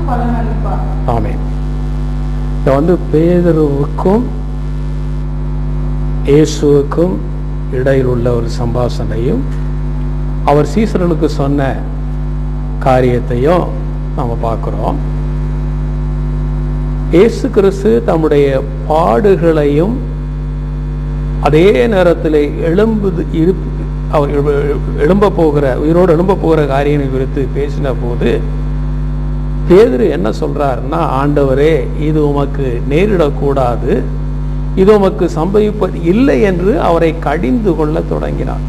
பலனளிப்பார். ஆமென். இது பேதுருவுக்கும் இயேசுவுக்கும் இடையில் உள்ள ஒரு சம்பாஷணையும் அவர் சீசர்களுக்கு சொன்ன காரியத்தையும் நாம் பார்க்கிறோம். இயேசு கிறிஸ்து தம்முடைய பாடுகளையும் அதே நேரத்தில் உயிரோடு எழும்ப போகிற காரியங்களை குறித்து பேசின போது பேதுரு என்ன சொல்றாருன்னா, ஆண்டவரே, இது உமக்கு நேரிடக்கூடாது, இது உமக்கு சம்பவிப்பது இல்லை என்று அவரை கடிந்து கொள்ள தொடங்கினார்.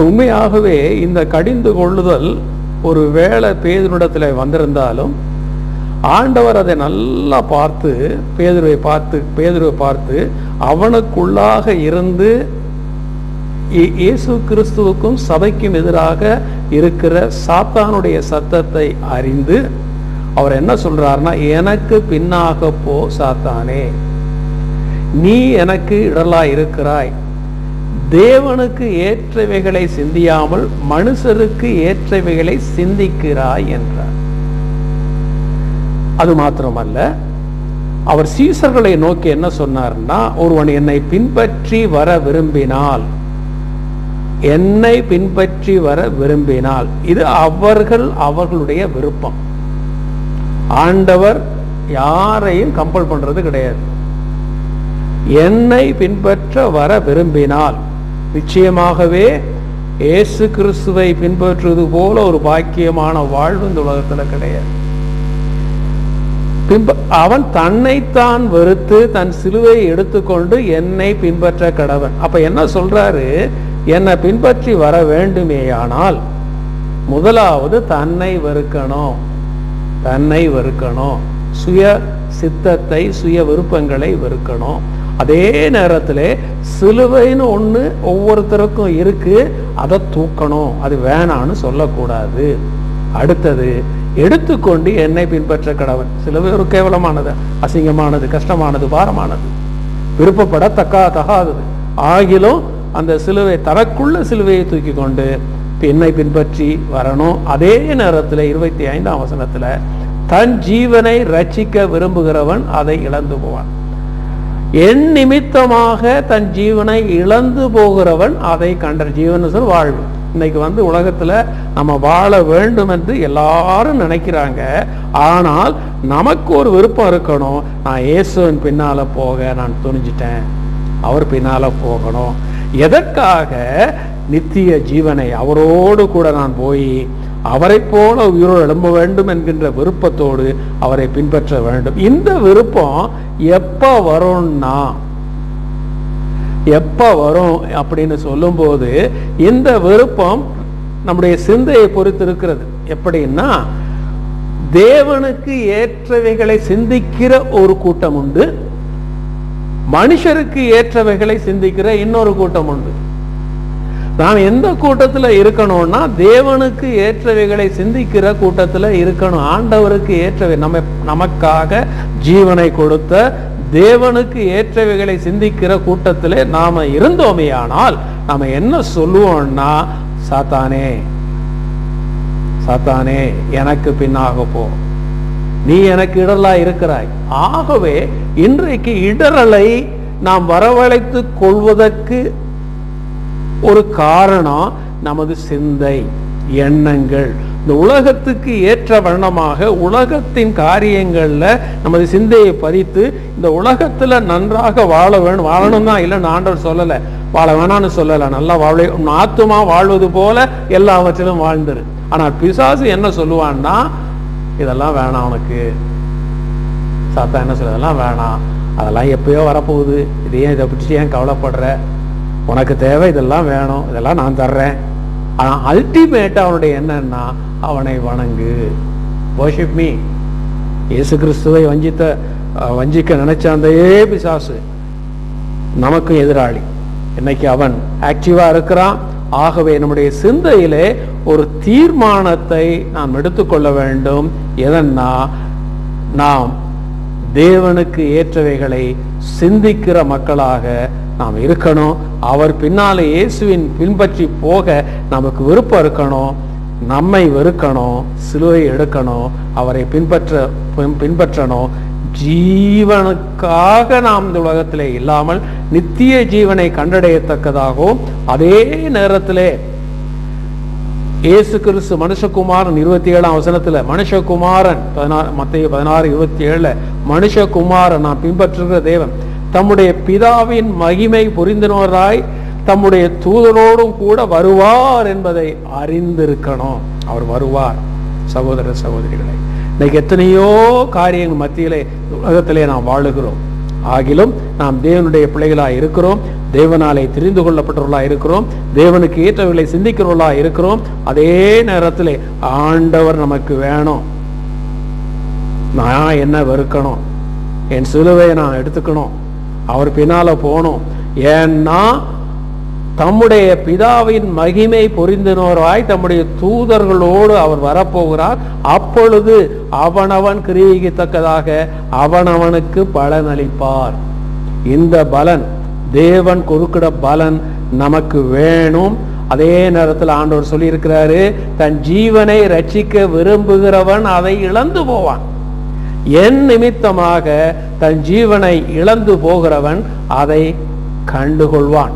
உண்மையாகவே இந்த கடிந்து கொள்ளுதல் ஒரு வேளை பேதுருவிடத்தில் வந்திருந்தாலும் ஆண்டவர் அதை நல்லா பார்த்து பேதுருவை பார்த்து அவனுக்குள்ளாக இருந்து இயேசு கிறிஸ்துவுக்கும் சபைக்கும் எதிராக இருக்கிற சாத்தானுடைய சத்தத்தை அறிந்து அவர் என்ன சொல்றாருன்னா, எனக்கு பின்னாக போ சாத்தானே, நீ எனக்கு இடலாய் இருக்கிறாய், தேவனுக்கு ஏற்றவைகளை சிந்தியாமல் மனுஷருக்கு ஏற்றவைகளை சிந்திக்கிறாய் என்றார். அது மாத்திரமல்ல, அவர் சீசர்களை நோக்கி என்ன சொன்னார்னா, ஒருவன் என்னை பின்பற்றி வர விரும்பினால் இது அவர்களுடைய விருப்பம். ஆண்டவர் யாரையும் கம்பல் பண்றது கிடையாது. என்னை பின்பற்ற வர விரும்பினால் நிச்சயமாகவே இயேசு கிறிஸ்துவை பின்பற்றுவது போல ஒரு பாக்கியமான வாழ்வு இந்த உலகத்துல கிடையாது. அவன் தன்னைத்தான் வெறுத்து தன் சிலுவை எடுத்துக்கொண்டு என்னை பின்பற்ற கடவன். அப்ப என்ன சொல்றாரு, என்னை பின்பற்றி வர வேண்டுமேயானால் முதலாவது தன்னை வெறுக்கணும், சுய சித்தத்தை சுய விருப்பங்களை வெறுக்கணும். அதே நேரத்தில் சிலுவைன்னு ஒண்ணு ஒவ்வொருத்தருக்கும் இருக்கு, அதை தூக்கணும், அது வேணான்னு சொல்லக்கூடாது. அடுத்தது, எடுத்துக்கொண்டு என்னை பின்பற்ற கடவன். சிலுவை ஒரு கேவலமானது, அசிங்கமானது, கஷ்டமானது, பாரமானது, விருப்பப்படத்தகாதது ஆகிலும் அந்த சிலுவை தனக்குள்ள சிலுவையை தூக்கி கொண்டு என்னை பின்பற்றி வரணும். அதே நேரத்தில் 25ஆம் வசனத்துல தன் ஜீவனை ரட்சிக்க விரும்புகிறவன் அதை இழந்து போவான். என் நிமித்தமாக தன் ஜீவனை இழந்து போகிறவன் அதை கண்ட ஜீவன் சொல் வாழ்வு. இன்னைக்கு உலகத்துல நம்ம வாழ வேண்டும் என்று எல்லாரும் நினைக்கிறாங்க. ஆனால் நமக்கு ஒரு விருப்பம் இருக்கணும், நான் இயேசுவின் பின்னால போக நான் துணிஞ்சிட்டேன், அவர் பின்னால போகணும். எதற்காக? நித்திய ஜீவனை அவரோடு கூட நான் போய் அவரை போல உயிரோடு எழும்ப வேண்டும் என்கின்ற விருப்பத்தோடு அவரை பின்பற்ற வேண்டும். இந்த விருப்பம் எப்ப வரும் அப்படின்னு சொல்லும்போது, இந்த விருப்பம் நம்முடைய சிந்தையை பொறுத்து இருக்கிறது. எப்படின்னா, தேவனுக்கு ஏற்றவைகளை சிந்திக்கிற ஒரு கூட்டம் உண்டு, மனுஷருக்கு ஏற்றவைகளை சிந்திக்கிற இன்னொரு கூட்டம் உண்டு. நாம் எந்த கூட்டத்துல இருக்கணும்னா, தேவனுக்கு ஏற்றவைகளை சிந்திக்கிற கூட்டத்துல இருக்கணும். ஆண்டவருக்கு ஏற்றவை, நமக்காக ஜீவனை கொடுத்த தேவனுக்கு ஏற்றவைகளை சிந்திக்கிற கூட்டத்திலே நாம இருந்தோமேயானால் நாம என்ன சொல்லுவோம்னா, சாத்தானே எனக்கு பின்னாக போ, நீ எனக்கு இடரலா இருக்கிறாய். ஆகவே இன்றைக்கு இடரலை நாம் வரவழைத்து கொள்வதற்கு ஒரு காரணம் நமது சிந்தை, எண்ணங்கள். இந்த உலகத்துக்கு ஏற்ற வண்ணமாக உலகத்தின் காரியங்கள்ல நமது சிந்தையை பதித்து இந்த உலகத்துல நன்றாக வாழணும் தான் இல்லைன்னு ஆண்டவர் சொல்லலை, வாழ வேணான்னு சொல்லலை, நல்லா ஆத்துமா வாழ்வது போல எல்லாவற்றிலும் வாழ்ந்துரு. ஆனால் பிசாசு என்ன சொல்லுவான்னா, இதெல்லாம் வேணாம் உனக்கு, சாத்தா என்ன சொல்ல, இதெல்லாம் வேணாம், அதெல்லாம் எப்பயோ வரப்போகுது, இது ஏன் இதை பிடிச்சி ஏன் கவலைப்படுற, உனக்கு தேவை இதெல்லாம் வேணும், இதெல்லாம் நான் தர்றேன். ஆனால் அல்டிமேட்டா அவனுடைய என்னன்னா, அவனை வணங்கு, வர்ஷிப் மீ. இயேசு கிறிஸ்துவை வஞ்சிக்க நினைச்ச அந்த பிசாசு நமக்கு எதிராளி. இன்னைக்கு அவன் ஆக்டிவா இருக்கிறான். ஆகவே நம்முடைய சிந்தையிலே ஒரு தீர்மானத்தை நாம் எடுத்துக்கொள்ள வேண்டும். எதன்னா, நாம் தேவனுக்கு ஏற்றவைகளை சிந்திக்கிற மக்களாக நாம் இருக்கணும். அவர் பின்னாலே இயேசுவின் பின்பற்றி போக நமக்கு விருப்பம் இருக்கணும். நம்மை வெறுக்கணும், சிலுவை எடுக்கணும், அவரை பின்பற்றணும். ஜீவனுக்காக நாம் இந்த உலகத்திலே இல்லாமல் நித்திய ஜீவனை கண்டடையத்தக்கதாகவும், அதே நேரத்திலே இயேசு கிறிஸ்து மனுஷகுமாரன் 27ஆம் வசனத்துல மனுஷகுமாரன் மத்தேயு 16:27 மனுஷகுமாரன் நாம் பின்பற்றுகிற தேவன் தம்முடைய பிதாவின் மகிமை புரிந்தினவராய் தம்முடைய தூதரோடும் கூட வருவார் என்பதை அறிந்திருக்கணும். அவர் வருவார். சகோதர சகோதரிகளை, இன்னைக்கு எத்தனையோ காரியங்கள் மத்தியிலே உலகத்திலே நாம் வாழுகிறோம். ஆகிலும் நாம் தேவனுடைய பிள்ளைகளாக இருக்கிறோம், தேவனாலே தெரிந்து கொள்ளப்பட்டவர்களாக இருக்கிறோம், தேவனுக்கு ஏற்றவர்களை சிந்திக்கிறவர்களாக இருக்கிறோம். அதே நேரத்தில் ஆண்டவர் நமக்கு வேணும். நான் என்ன வெறுக்கணும், என் சிலுவையை நான் எடுத்துக்கணும், அவர் பின்னால போகணும். ஏன்னா தம்முடைய பிதாவின் மகிமை பொருந்தினோராய் தம்முடைய தூதர்களோடு அவர் வரப்போகிறார். அப்பொழுது அவனவன் கிரியைக்குத்தக்கதாக அவனவனுக்கு பலன் அளிப்பார். இந்த பலன், தேவன் கொடுக்கிற பலன் நமக்கு வேணும். அதே நேரத்தில் ஆண்டவர் சொல்லியிருக்கிறாரு, தன் ஜீவனை ரட்சிக்க விரும்புகிறவன் அதை இழந்து போவான். என் நிமித்தமாக தன் ஜீவனை இழந்து போகிறவன் அதை கண்டுகொள்வான்.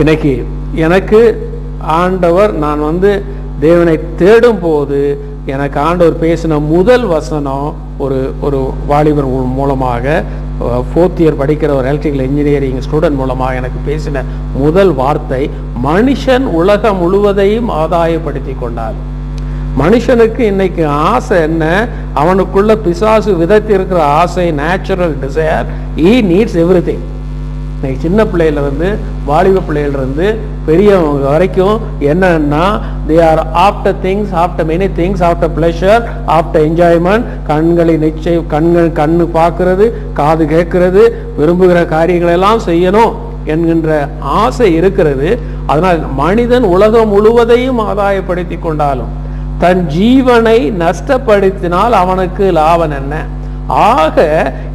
இன்னைக்கு எனக்கு ஆண்டவர், நான் தேவனை தேடும் போது எனக்கு ஆண்டவர் பேசின முதல் வசனம், ஒரு வாலிபர் மூலமாக 4th இயர் படிக்கிற ஒரு எலக்ட்ரிக்கல் இன்ஜினியரிங் ஸ்டூடெண்ட் மூலமாக எனக்கு பேசின முதல் வார்த்தை, மனுஷன் உலகம் முழுவதையும் ஆதாயப்படுத்தி கொண்டார். மனுஷனுக்கு இன்னைக்கு ஆசை என்ன? அவனுக்குள்ள பிசாசு விதத்தி இருக்கிற ஆசை, natural desire. he needs everything. இன்னைக்கு சின்ன பிள்ளையிலிருந்து வாலிப பிள்ளையிலிருந்து பெரியவங்க வரைக்கும் என்னன்னா, they are after things, after many things, after pleasure, after enjoyment. கண்களை நிச்சயம் கண்ணு பார்க்கிறது, காது கேட்கிறது, விரும்புகிற காரியங்கள் எல்லாம் செய்யணும் என்கின்ற ஆசை இருக்கிறது. அதனால் மனிதன் உலகம் முழுவதையும் ஆதாயப்படுத்தி கொண்டாலும் தன் ஜீவனை நஷ்டப்படுத்தினால் அவனுக்கு லாபம் என்ன? ஆக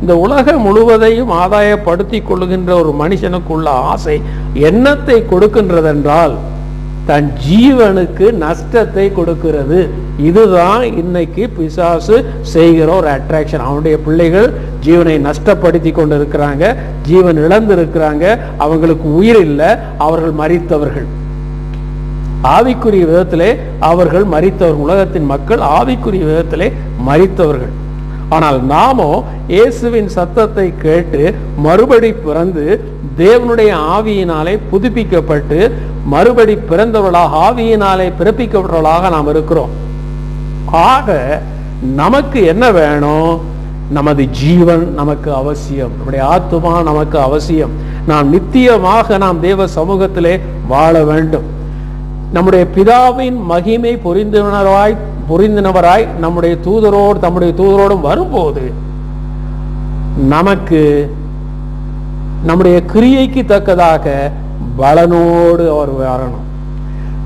இந்த உலகம் முழுவதையும் ஆதாயப்படுத்தி கொள்ளுகின்ற ஒரு மனுஷனுக்குள்ள ஆசை என்னத்தை கொடுக்கின்றதென்றால் தன் ஜீவனுக்கு நஷ்டத்தை கொடுக்கிறது. இதுதான் இன்னைக்கு பிசாசு செய்கிற ஒரு அட்ராக்ஷன். அவனுடைய பிள்ளைகள் ஜீவனை நஷ்டப்படுத்தி கொண்டு இருக்கிறாங்க, ஜீவன் இழந்து இருக்கிறாங்க, அவங்களுக்கு உயிர் இல்லை, அவர்கள் மரித்தவர்கள். ஆவிக்குரிய விதத்திலே அவர்கள் மரித்தவர்கள். உலகத்தின் மக்கள் ஆவிக்குரிய விதத்திலே மரித்தவர்கள். ஆனால் நாமோ இயேசுவின் சத்தத்தை கேட்டு மறுபடி பிறந்து தேவனுடைய ஆவியினாலே புதுப்பிக்கப்பட்டு மறுபடி பிறந்தவர்களாக, ஆவியினாலே பிறப்பிக்கப்பட்டவர்களாக நாம் இருக்கிறோம். ஆக நமக்கு என்ன வேணும்? நமது ஜீவன் நமக்கு அவசியம், நம்முடைய ஆத்துமா நமக்கு அவசியம். நாம் நித்தியமாக நாம் தேவ சமூகத்திலே வாழ வேண்டும். நம்முடைய பிதாவின் மகிமை புரிந்தினவராய் நம்முடைய தூதரோடும் வரும்போது நமக்கு நம்முடைய கிரியைக்கு தக்கதாக பலனோடு அவர் வரணும்.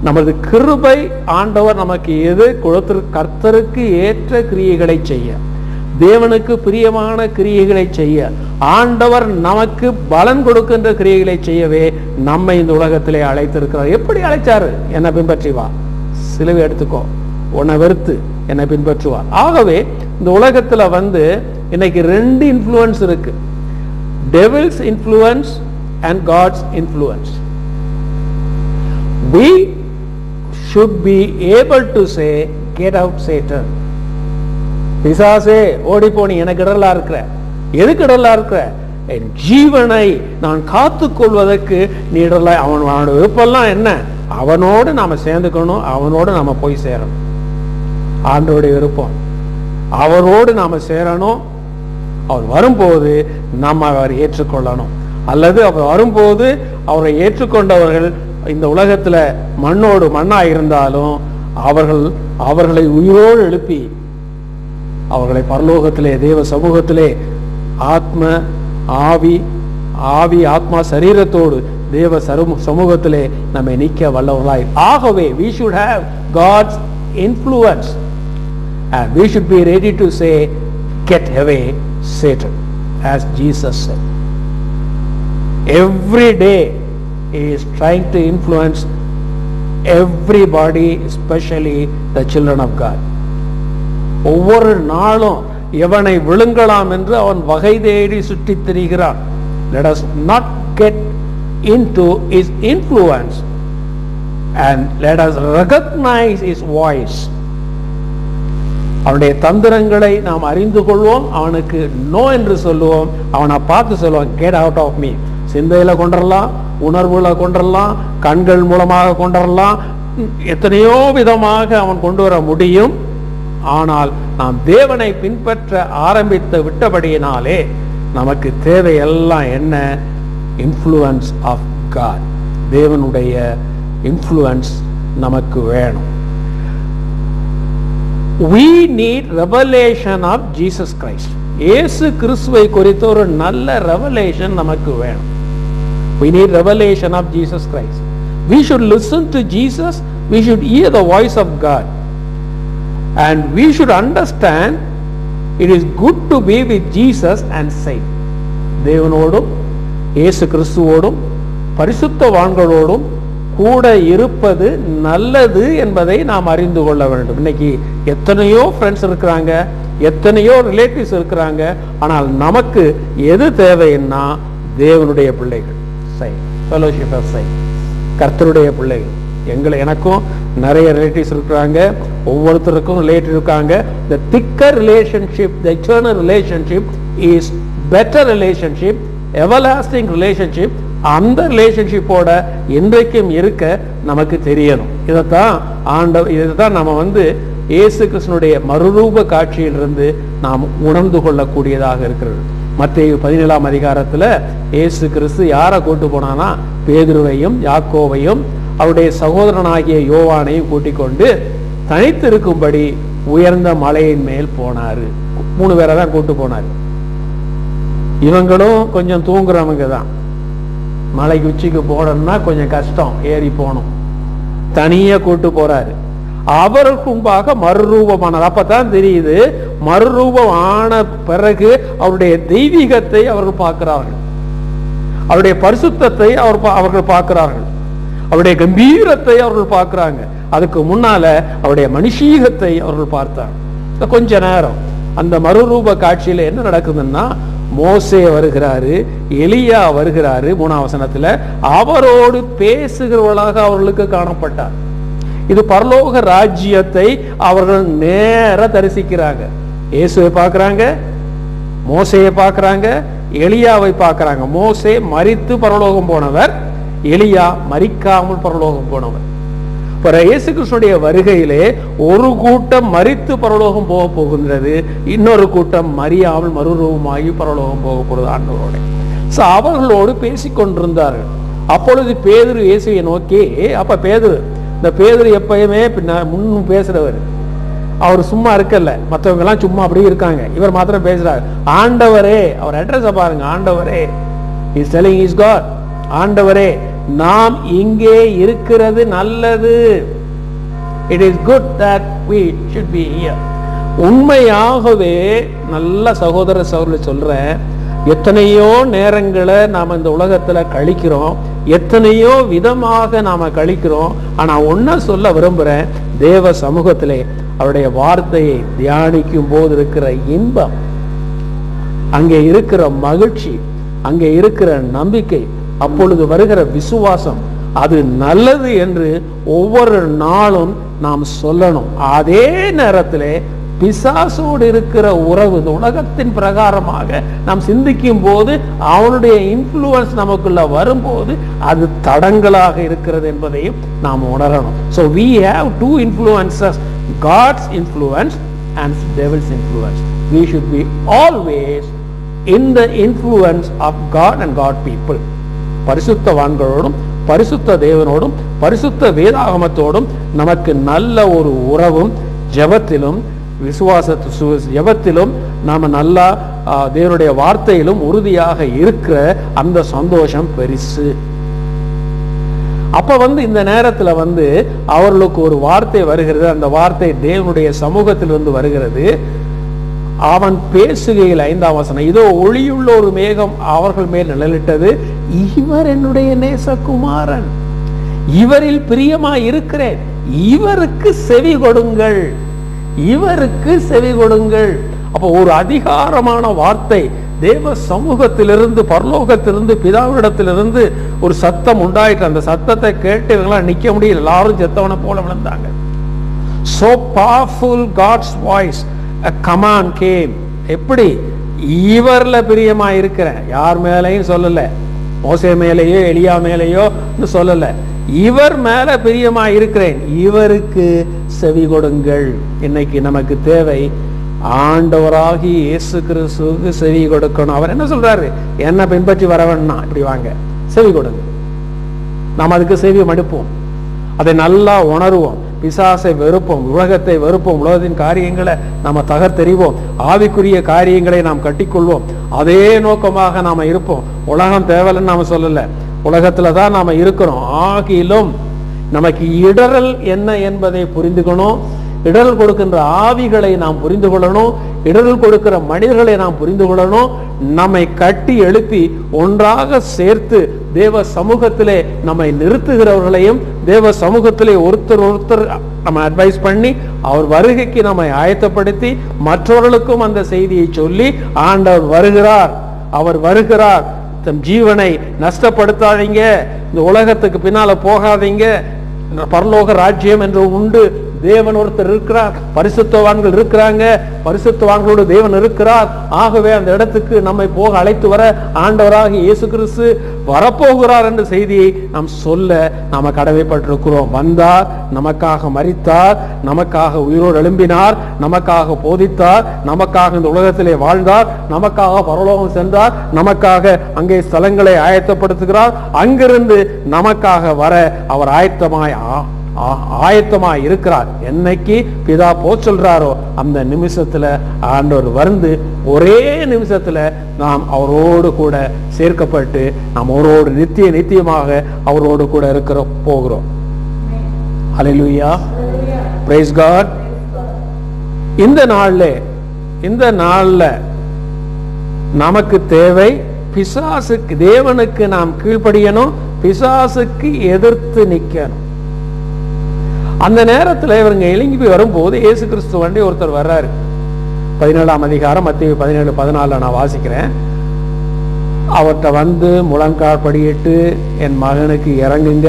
நமது கிருபை ஆண்டவர் நமக்கு எது கர்த்தருக்கு ஏற்ற கிரியைகளை செய்ய, தேவனுக்கு பிரியமான கிரியைகளை செய்ய, ஆண்டவர் நமக்கு பலன் கொடுக்கின்ற கிரியைகளை செய்யவே நம்மை இந்த உலகத்திலே அழைத்திருக்கிறார். எப்படி அழைச்சாரு? என்னை பின்பற்றி வா, சிலுவை எடுத்துக்கோ, உன்னை வெறுத்து என்னை பின்பற்றுவார். ஆகவே இந்த உலகத்துல இன்னைக்கு 2 இன்ஃப்ளூயன்ஸ் இருக்கு, devil's influence and God's influence. we should be able to say, get out Satan. பிசாசே ஓடிப்போனி, எனக்கு இடரலா இருக்கிற. எதுக்கு இடரலா இருக்கிற? என் ஜீவனை நான் காத்துக் கொள்வதற்கு நீ இடரலா. அவனோட விருப்பம்லாம் என்ன? அவனோடு நாம சேர்ந்துக்கணும், அவனோடு நாம போய் சேரணும். ஆண்டவருடைய விருப்பம் அவரோடு நாம சேரணும். அவர் வரும்போது நம்ம அவர் ஏற்றுக்கொள்ளணும். அல்லது அவர் வரும்போது அவரை ஏற்றுக்கொண்டவர்கள் இந்த உலகத்துல மண்ணோடு மண்ணா இருந்தாலும் அவர்களை உயிரோடு எழுப்பி அவர்களை பரலோகத்திலே தேவ சமூகத்திலே ஆவி ஆத்மா சரீரத்தோடு தேவ சமூகத்திலே நம்மை நிற்க வல்லவர்களாய். ஆகவே we should have God's influence and we should be ready to say, get away Satan, as Jesus said. Every day he is trying to influence everybody, especially the children of God. ஒவ்வொரு நாளும் எவனை விழுங்கலாம் என்று அவன் வகை தேடி சுற்றித் திரிகிறான். Let us not get into his influence and let us recognize his voice. அவனுடைய தந்திரங்களை நாம் அறிந்து கொள்வோம், அவனுக்கு நோ என்று சொல்லுவோம், அவனை பார்த்து சொல்லுவோம், get out of me. சிந்தையில கொண்டரலாம், உணர்வுல கொண்டரலாம், கண்கள் மூலமாக கொண்டரலாம், எத்தனையோ விதமாக அவன் கொண்டு வர முடியும். ஆனால் நாம் தேவனை பின்பற்ற ஆரம்பித்து விட்டபடியினாலே நமக்கு தேவையெல்லாம் என்ன? Influence of God. தேவனுடைய இன்ஃப்ளூயன்ஸ் நமக்கு வேணும். We need revelation of Jesus Christ. இயேசு கிறிஸ்துவை குறித்த ஒரு நல்ல ரெவலேஷன் நமக்கு வேணும். We need revelation of Jesus Christ. We should listen to Jesus. We should hear the voice of God. And we should understand it is good to be with Jesus and say, தேவனோடும் இயேசு கிறிஸ்துவோடும் பரிசுத்தவான்களோடும் கூட இருப்பது நல்லது என்பதை நாம் அறிந்து கொள்ள வேண்டும். இன்னைக்கு எத்தனையோ ஃப்ரெண்ட்ஸ் இருக்கிறாங்க, எத்தனையோ ரிலேட்டிவ்ஸ் இருக்கிறாங்க. ஆனால் நமக்கு எது தேவைன்னா தேவனுடைய பிள்ளைகள், ஃபெலோஷிப் ஆஃப் சை, கர்த்தருடைய பிள்ளைகள். எனக்கும் நிறைய ரிலேட்டிவ்ஸ் இருக்கிறாங்க, ஒவ்வொருத்தருக்கும் ரிலேட்டிவ் இருக்காங்க. the thicker relationship, the eternal relationship is better relationship, everlasting relationship. அந்த ரிலேஷன்ஷிப்போட இன்றைக்கும் இருக்க நமக்கு தெரியணும். இதைத்தான் நம்ம இயேசு கிறிஸ்துனுடைய மறுரூப காட்சியிலிருந்து நாம் உணர்ந்து கொள்ளக்கூடியதாக இருக்கிறது. மத்தேயு 17ஆம் அதிகாரத்துல இயேசு கிறிஸ்து யாரை கூட்டு போனானா? பேதுருவையும் யாக்கோவையும் அவருடைய சகோதரனாகிய யோவானையும் கூட்டிக் கொண்டு தனித்து இருக்கும்படி உயர்ந்த மலையின் மேல் போனாரு. 3 பேரை தான் கூட்டு போனாரு. இவங்களும் கொஞ்சம் தூங்குறவங்க தான். மலைக்கு உச்சிக்கு போனோம்னா கொஞ்சம் கஷ்டம், ஏறி போகணும். தனியா கூட்டு போறாரு. அவருக்கு முன்பாக மறுரூபமானது. அப்பதான் தெரியுது, மறுரூபம் ஆன பிறகு அவருடைய தெய்வீகத்தை அவர்கள் பார்க்கிறார்கள், அவருடைய பரிசுத்தத்தை அவர்கள் பார்க்கிறார்கள், அவருடைய கம்பீரத்தை அவர்கள் பார்க்கிறாங்க. அதுக்கு முன்னால அவருடைய மனுஷீகத்தை அவர்கள் பார்த்தாங்க. கொஞ்ச நேரம் அந்த மறுரூப காட்சியில என்ன நடக்குதுன்னா, மோசே வருகிறாரு, எலியா வருகிறாரு. 3ஆம் வசனத்துல அவரோடு பேசுகிறவர்களாக அவர்களுக்கு காணப்பட்டார். இது பரலோக ராஜ்யத்தை அவர்கள் நேர தரிசிக்கிறாங்க. இயேசுவை பார்க்கிறாங்க, மோசையை பார்க்கிறாங்க, எலியாவை பார்க்கிறாங்க. மோசே மரித்து பரலோகம் போனவர், எலியா மரிக்காமல் பரலோகம் போனவர். இயேசு கிறிஸ்துடைய வருகையிலே ஒரு கூட்டம் மரித்து பரலோகம் போக போகின்றது, இன்னொரு கூட்டம் மரியாமல் மறுரூபமாகி பரலோகம் போக போகிறது ஆண்டவரோட. அவர்களோடு பேசிக்கொண்டிருந்தார்கள். அப்பொழுது பேதுரு இயேசுவை நோக்கி, அப்ப இந்த பேதுரு எப்பயுமே முன்னும் பேசுறவர், அவர் சும்மா இருக்கல, மற்றவங்க எல்லாம் சும்மா அப்படி இருக்காங்க, இவர் மாத்திரம் பேசுறாரு. ஆண்டவரே, அவர் அட்ரஸ் பாருங்க, ஆண்டவரே, இஸ் டெல்லிங் இஸ் காட். ஆண்டவரே, நாம் இங்கே இருக்கிறது நல்லது. It is good that we should be here. உண்மையாகவே நல்ல சகோதர சொல்றேன், எத்தனையோ நேரங்களை நாம இந்த உலகத்துல கழிக்கிறோம், எத்தனையோ விதமாக நாம கழிக்கிறோம். ஆனா ஒன்ன சொல்ல விரும்புறேன், தேவ சமூகத்திலே அவருடைய வார்த்தையை தியானிக்கும் போது இருக்கிற இன்பம், அங்கே இருக்கிற மகிழ்ச்சி, அங்கே இருக்கிற நம்பிக்கை, அப்பொழுது வருகிற விசுவாசம், அது நல்லது என்று ஒவ்வொரு நாளும் நாம் சொல்லணும். அதே நேரத்திலே பிசாசோடு இருக்கிற உறவு, இந்த உலகத்தின் பிரகாரமாக நாம் சிந்திக்கும் போது அவனுடைய இன்ஃப்ளூயன்ஸ் நமக்குள்ள வரும்போது அது தடங்களாக இருக்கிறது என்பதையும் நாம் உணரணும். So we have two influences, God's influence and devil's influence. We should be always in the influence of God and God people. பரிசுத்தவான்களோடும் பரிசுத்த தேவனோடும் பரிசுத்த வேதாகமத்தோடும் நமக்கு நல்ல ஒரு உறவும், ஜெபத்திலும் ஜெபத்திலும் நாம நல்லா தேவனுடைய வார்த்தையிலும் உறுதியாக இருக்கிற அந்த சந்தோஷம் பெரிசு. அப்ப இந்த நேரத்துல அவர்களுக்கு ஒரு வார்த்தை வருகிறது. அந்த வார்த்தை தேவனுடைய சமூகத்திலிருந்து வருகிறது. அவன் பேசுகையில் 5ஆம் வசனம், இதோ ஒளியுள்ள ஒரு மேகம் அவர்கள் மேல் நிழலிட்டது, இவர் என்னுடைய நேசகுமாரன், இவரில் பிரியமாய் இருக்கிறேன், இவருக்கு செவி கொடுங்கள், இவருக்கு செவி கொடுங்கள். அப்போ ஒரு அதிகாரமான வார்த்தை தேவ சமூகத்திலிருந்து, பரலோகத்திலிருந்து, பிதாவிடத்திலிருந்து ஒரு சத்தம் உண்டாயிற்று. அந்த சத்தத்தை கேட்டு இவங்களாம் நிக்க முடியல, எல்லாரும் செத்தவனை போல விழுந்தாங்க. So powerful God's voice, a command came. எப்படி? இவர்ல பிரியமா இருக்கிறேன், யார் மேலையும் சொல்லல, மோசே மேலேயோ எலியா மேலேயோ சொல்லல, இவர் மேல பிரியமா இருக்கிறேன், இவருக்கு செவி கொடுங்கள். இன்னைக்கு நமக்கு தேவை ஆண்டவராகி இயேசு கிறிஸ்துவுக்கு செவி கொடுக்கணும். அவர் என்ன சொல்றாரு? என்ன பின்பற்றி வர வேண்டாம், இப்படி வாங்க, செவி கொடுங்க. நாம் அதுக்கு செவி மடுப்போம், அதை நல்லா உணர்வோம், பிசாசை வெறுப்போம், உலகத்தை வெறுப்போம், உலகத்தின் காரியங்களை நாம தகர்த்தெறிவோம், ஆவிக்குரிய காரியங்களை நாம் கட்டிக்கொள்வோம். அதே நோக்கமாக நாம இருப்போம். உலகம் தேவைன்னு நாம சொல்லல, உலகத்துலதான் நாம இருக்கிறோம். ஆகிலும் நமக்கு இடரல் என்ன என்பதை புரிந்துக்கணும். இடரல் கொடுக்கின்ற ஆவிகளை நாம் புரிந்து கொள்ளணும், இடரல் கொடுக்கிற மனிதர்களை நாம் புரிந்து கொள்ளணும். நம்மை கட்டி எழுப்பி ஒன்றாக சேர்த்து தேவ சமூகத்திலே நம்மை நிறுத்துகிறவர்களையும், தேவ சமூகத்திலே ஒருத்தர் நம்ம அட்வைஸ் பண்ணி அவர் வருகைக்கு நம்மை ஆயத்தப்படுத்தி மற்றவர்களுக்கும் அந்த செய்தியை சொல்லி, ஆண்டவர் வருகிறார், அவர் வருகிறார், தம் ஜீவனை நஷ்டப்படுத்தாதீங்க, இந்த உலகத்துக்கு பின்னால போகாதீங்க, பரலோக ராஜ்யம் என்று உண்டு, தேவன் ஒருத்தர் இருக்கிறார், பரிசுத்தவான்கள் இருக்கிறாங்க, பரிசுத்தவான்களோடு தேவன் இருக்கிறார். ஆகவே அந்த இடத்துக்கு நம்மை போக அழைத்து வர ஆண்டவராக இயேசு கிறிஸ்து வரப்போகிறார் என்ற செய்தியை நாம் சொல்ல நாம கடமைப்பட்டிருக்கிறோம். வந்தார், நமக்காக மரித்தார், நமக்காக உயிரோடு எழும்பினார், நமக்காக போதித்தார், நமக்காக இந்த உலகத்திலே வாழ்ந்தார், நமக்காக பரலோகம் சென்றார், நமக்காக அங்கே ஸ்தலங்களை ஆயத்தப்படுத்துகிறார். அங்கிருந்து நமக்காக வர அவர் ஆயத்தமாய் இருக்கிறார். என்னைக்கு பிதா போ சொல்றாரோ அந்த நிமிஷத்துல ஆண்டவர் வந்து ஒரே நிமிஷத்துல நாம் அவரோடு கூட சேர்க்கப்பட்டு நாம் அவரோடு நித்தியமாக அவரோடு கூட போகிறோம். ஹல்லேலூயா, பிரைஸ் காட். இந்த நாள்ல நமக்கு தேவை பிசாசுக்கு, தேவனுக்கு நாம் கீழ்ப்படியணும், பிசாசுக்கு எதிர்த்து நிக்கணும். அந்த நேரத்தில் இவங்க எழுங்கி வரும்போது இயேசு கிறிஸ்து வண்டி ஒருத்தர் வர்றாரு. 17ஆம் அதிகாரம் மத்தேயு 17:14 நான் வாசிக்கிறேன். அவர்கிட்ட வந்து முழங்கால் படியிட்டு, என் மகனுக்கு இறங்குங்க,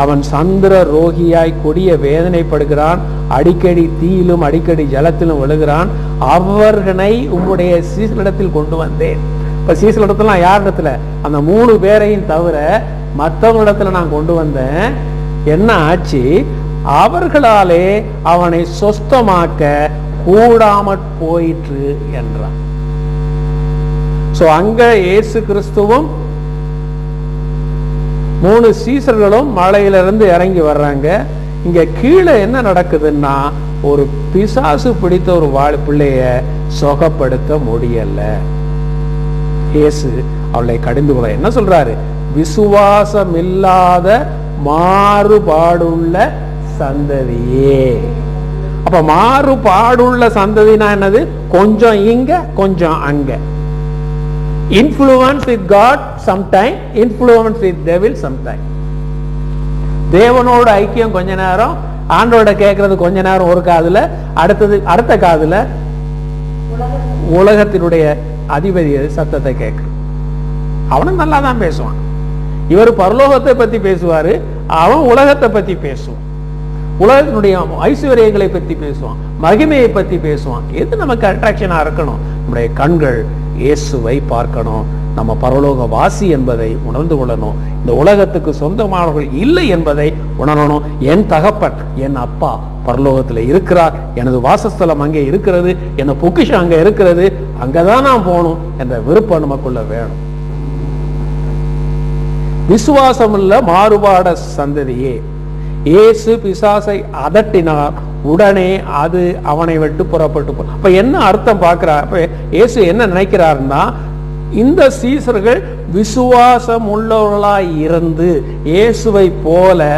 அவன் சந்திர ரோகியாய் கொடிய வேதனைப்படுகிறான், அடிக்கடி தீயிலும் அடிக்கடி ஜலத்திலும் விழுகிறான், அவர்களை உம்முடைய சீசலிடத்தில் கொண்டு வந்தேன். இப்ப சீசலிடத்துல யார் இடத்துல? அந்த 3 பேரையும் தவிர மற்றவங்க இடத்துல நான் கொண்டு வந்தேன். என்ன ஆச்சு? அவர்களாலே அவனை சொஸ்தமாக்க கூடாமற் போயிற்று என்றான். சோ அங்க இயேசு கிறிஸ்துவும் 3 சீசர்களும் மலையிலிருந்து இறங்கி வர்றாங்க. இங்க கீழே என்ன நடக்குதுன்னா, ஒரு பிசாசு பிடித்த ஒரு பிள்ளைய சுகப்படுத்த முடியல. இயேசு அவளை கடிந்து கொள்ள என்ன சொல்றாரு? விசுவாசம் இல்லாத மாறுபாடுள்ள சந்ததியே. அப்ப மாறுபாடுள்ள சந்ததினா என்னது? கொஞ்சம் இங்க கொஞ்சம் அங்க. Influence with God sometime, influence with devil sometime. தேவனோட ஐக்கியம் கொஞ்ச நேரம், ஆண்டோட கேட்கறது கொஞ்ச நேரம் ஒரு காதுல, அடுத்த காதுல உலகத்தினுடைய அதிபதி சத்தத்தை கேட்க. அவனும் நல்லா தான் பேசுவான். இவர் பரலோகத்தை பத்தி பேசுவாரு, அவன் உலகத்தை பத்தி பேசுவான், உலகத்தினுடைய ஐஸ்வர்யங்களை பத்தி பேசுவான், மகிமையை பத்தி பேசுவான். எது நமக்கு அட்ராக்ஷனா இருக்கணும்? நம்முடைய கண்கள் இயேசுவை பார்க்கணும், நம்ம பரலோக வாசி என்பதை உணர்ந்து கொள்ளணும், இந்த உலகத்துக்கு சொந்தமானவர்கள் இல்லை என்பதை உணரணும். என் தகப்பன், என் அப்பா பரலோகத்தில் இருக்கிறார், எனது வாசஸ்தலம் அங்கே இருக்கிறது, என் பொக்கிஷம் அங்கே இருக்கிறது, அங்கதான் நான் போகணும் என்ற விருப்பம் நமக்குள்ள வேணும். விசுவாசம் உள்ள மாறுபாட சந்ததியே. இயேசு பிசாசை அதட்டினார், உடனே அது அவனை விட்டு புறப்பட்டு போ. அப்ப என்ன அர்த்தம் பார்க்கிறார்? இயேசு என்ன நினைக்கிறார்னா, இந்த சீசர்கள் விசுவாசம் உள்ளவர்களாய் இருந்து இயேசுவை போல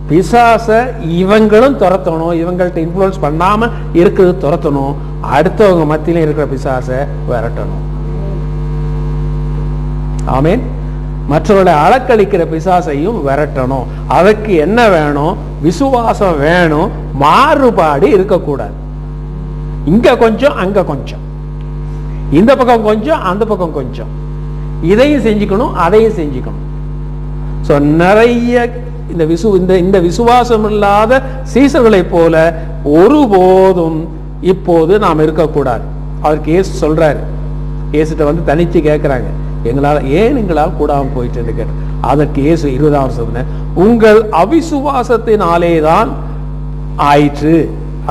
பிசாச இவங்களும் துரத்தணும், இவங்கள்ட்ட இன்ஃப்ளூயன்ஸ் பண்ணாம இருக்கிறது துரத்தணும், அடுத்தவங்க மத்தியில இருக்கிற பிசாச விரட்டணும். ஆமேன். மற்றவர்களை அலக்களிக்கிற பிசாசையும் விரட்டணும். அதுக்கு என்ன வேணும்? விசுவாசம் வேணும். மாறுபாடு இருக்கக்கூடாது. இங்க கொஞ்சம், அங்க கொஞ்சம், இந்த பக்கம் கொஞ்சம், அந்த பக்கம் கொஞ்சம், இதையும் செஞ்சுக்கணும், அதையும் செஞ்சுக்கணும். சோ நிறைய இந்த விசுவாசம் இல்லாத சீசர்களை போல ஒருபோதும் இப்போது நாம் இருக்கக்கூடாது. அதற்கு இயேசு சொல்றாரு. இயேசுட்ட வந்து தனிச்சு கேட்கிறாங்க, எங்களால் கூடாம போயிட்டு கேட்ட. அதற்கு இயேசு 20ஆம் வசனம், உங்கள் அவிசுவாசத்தினாலே தான் ஆயிற்று,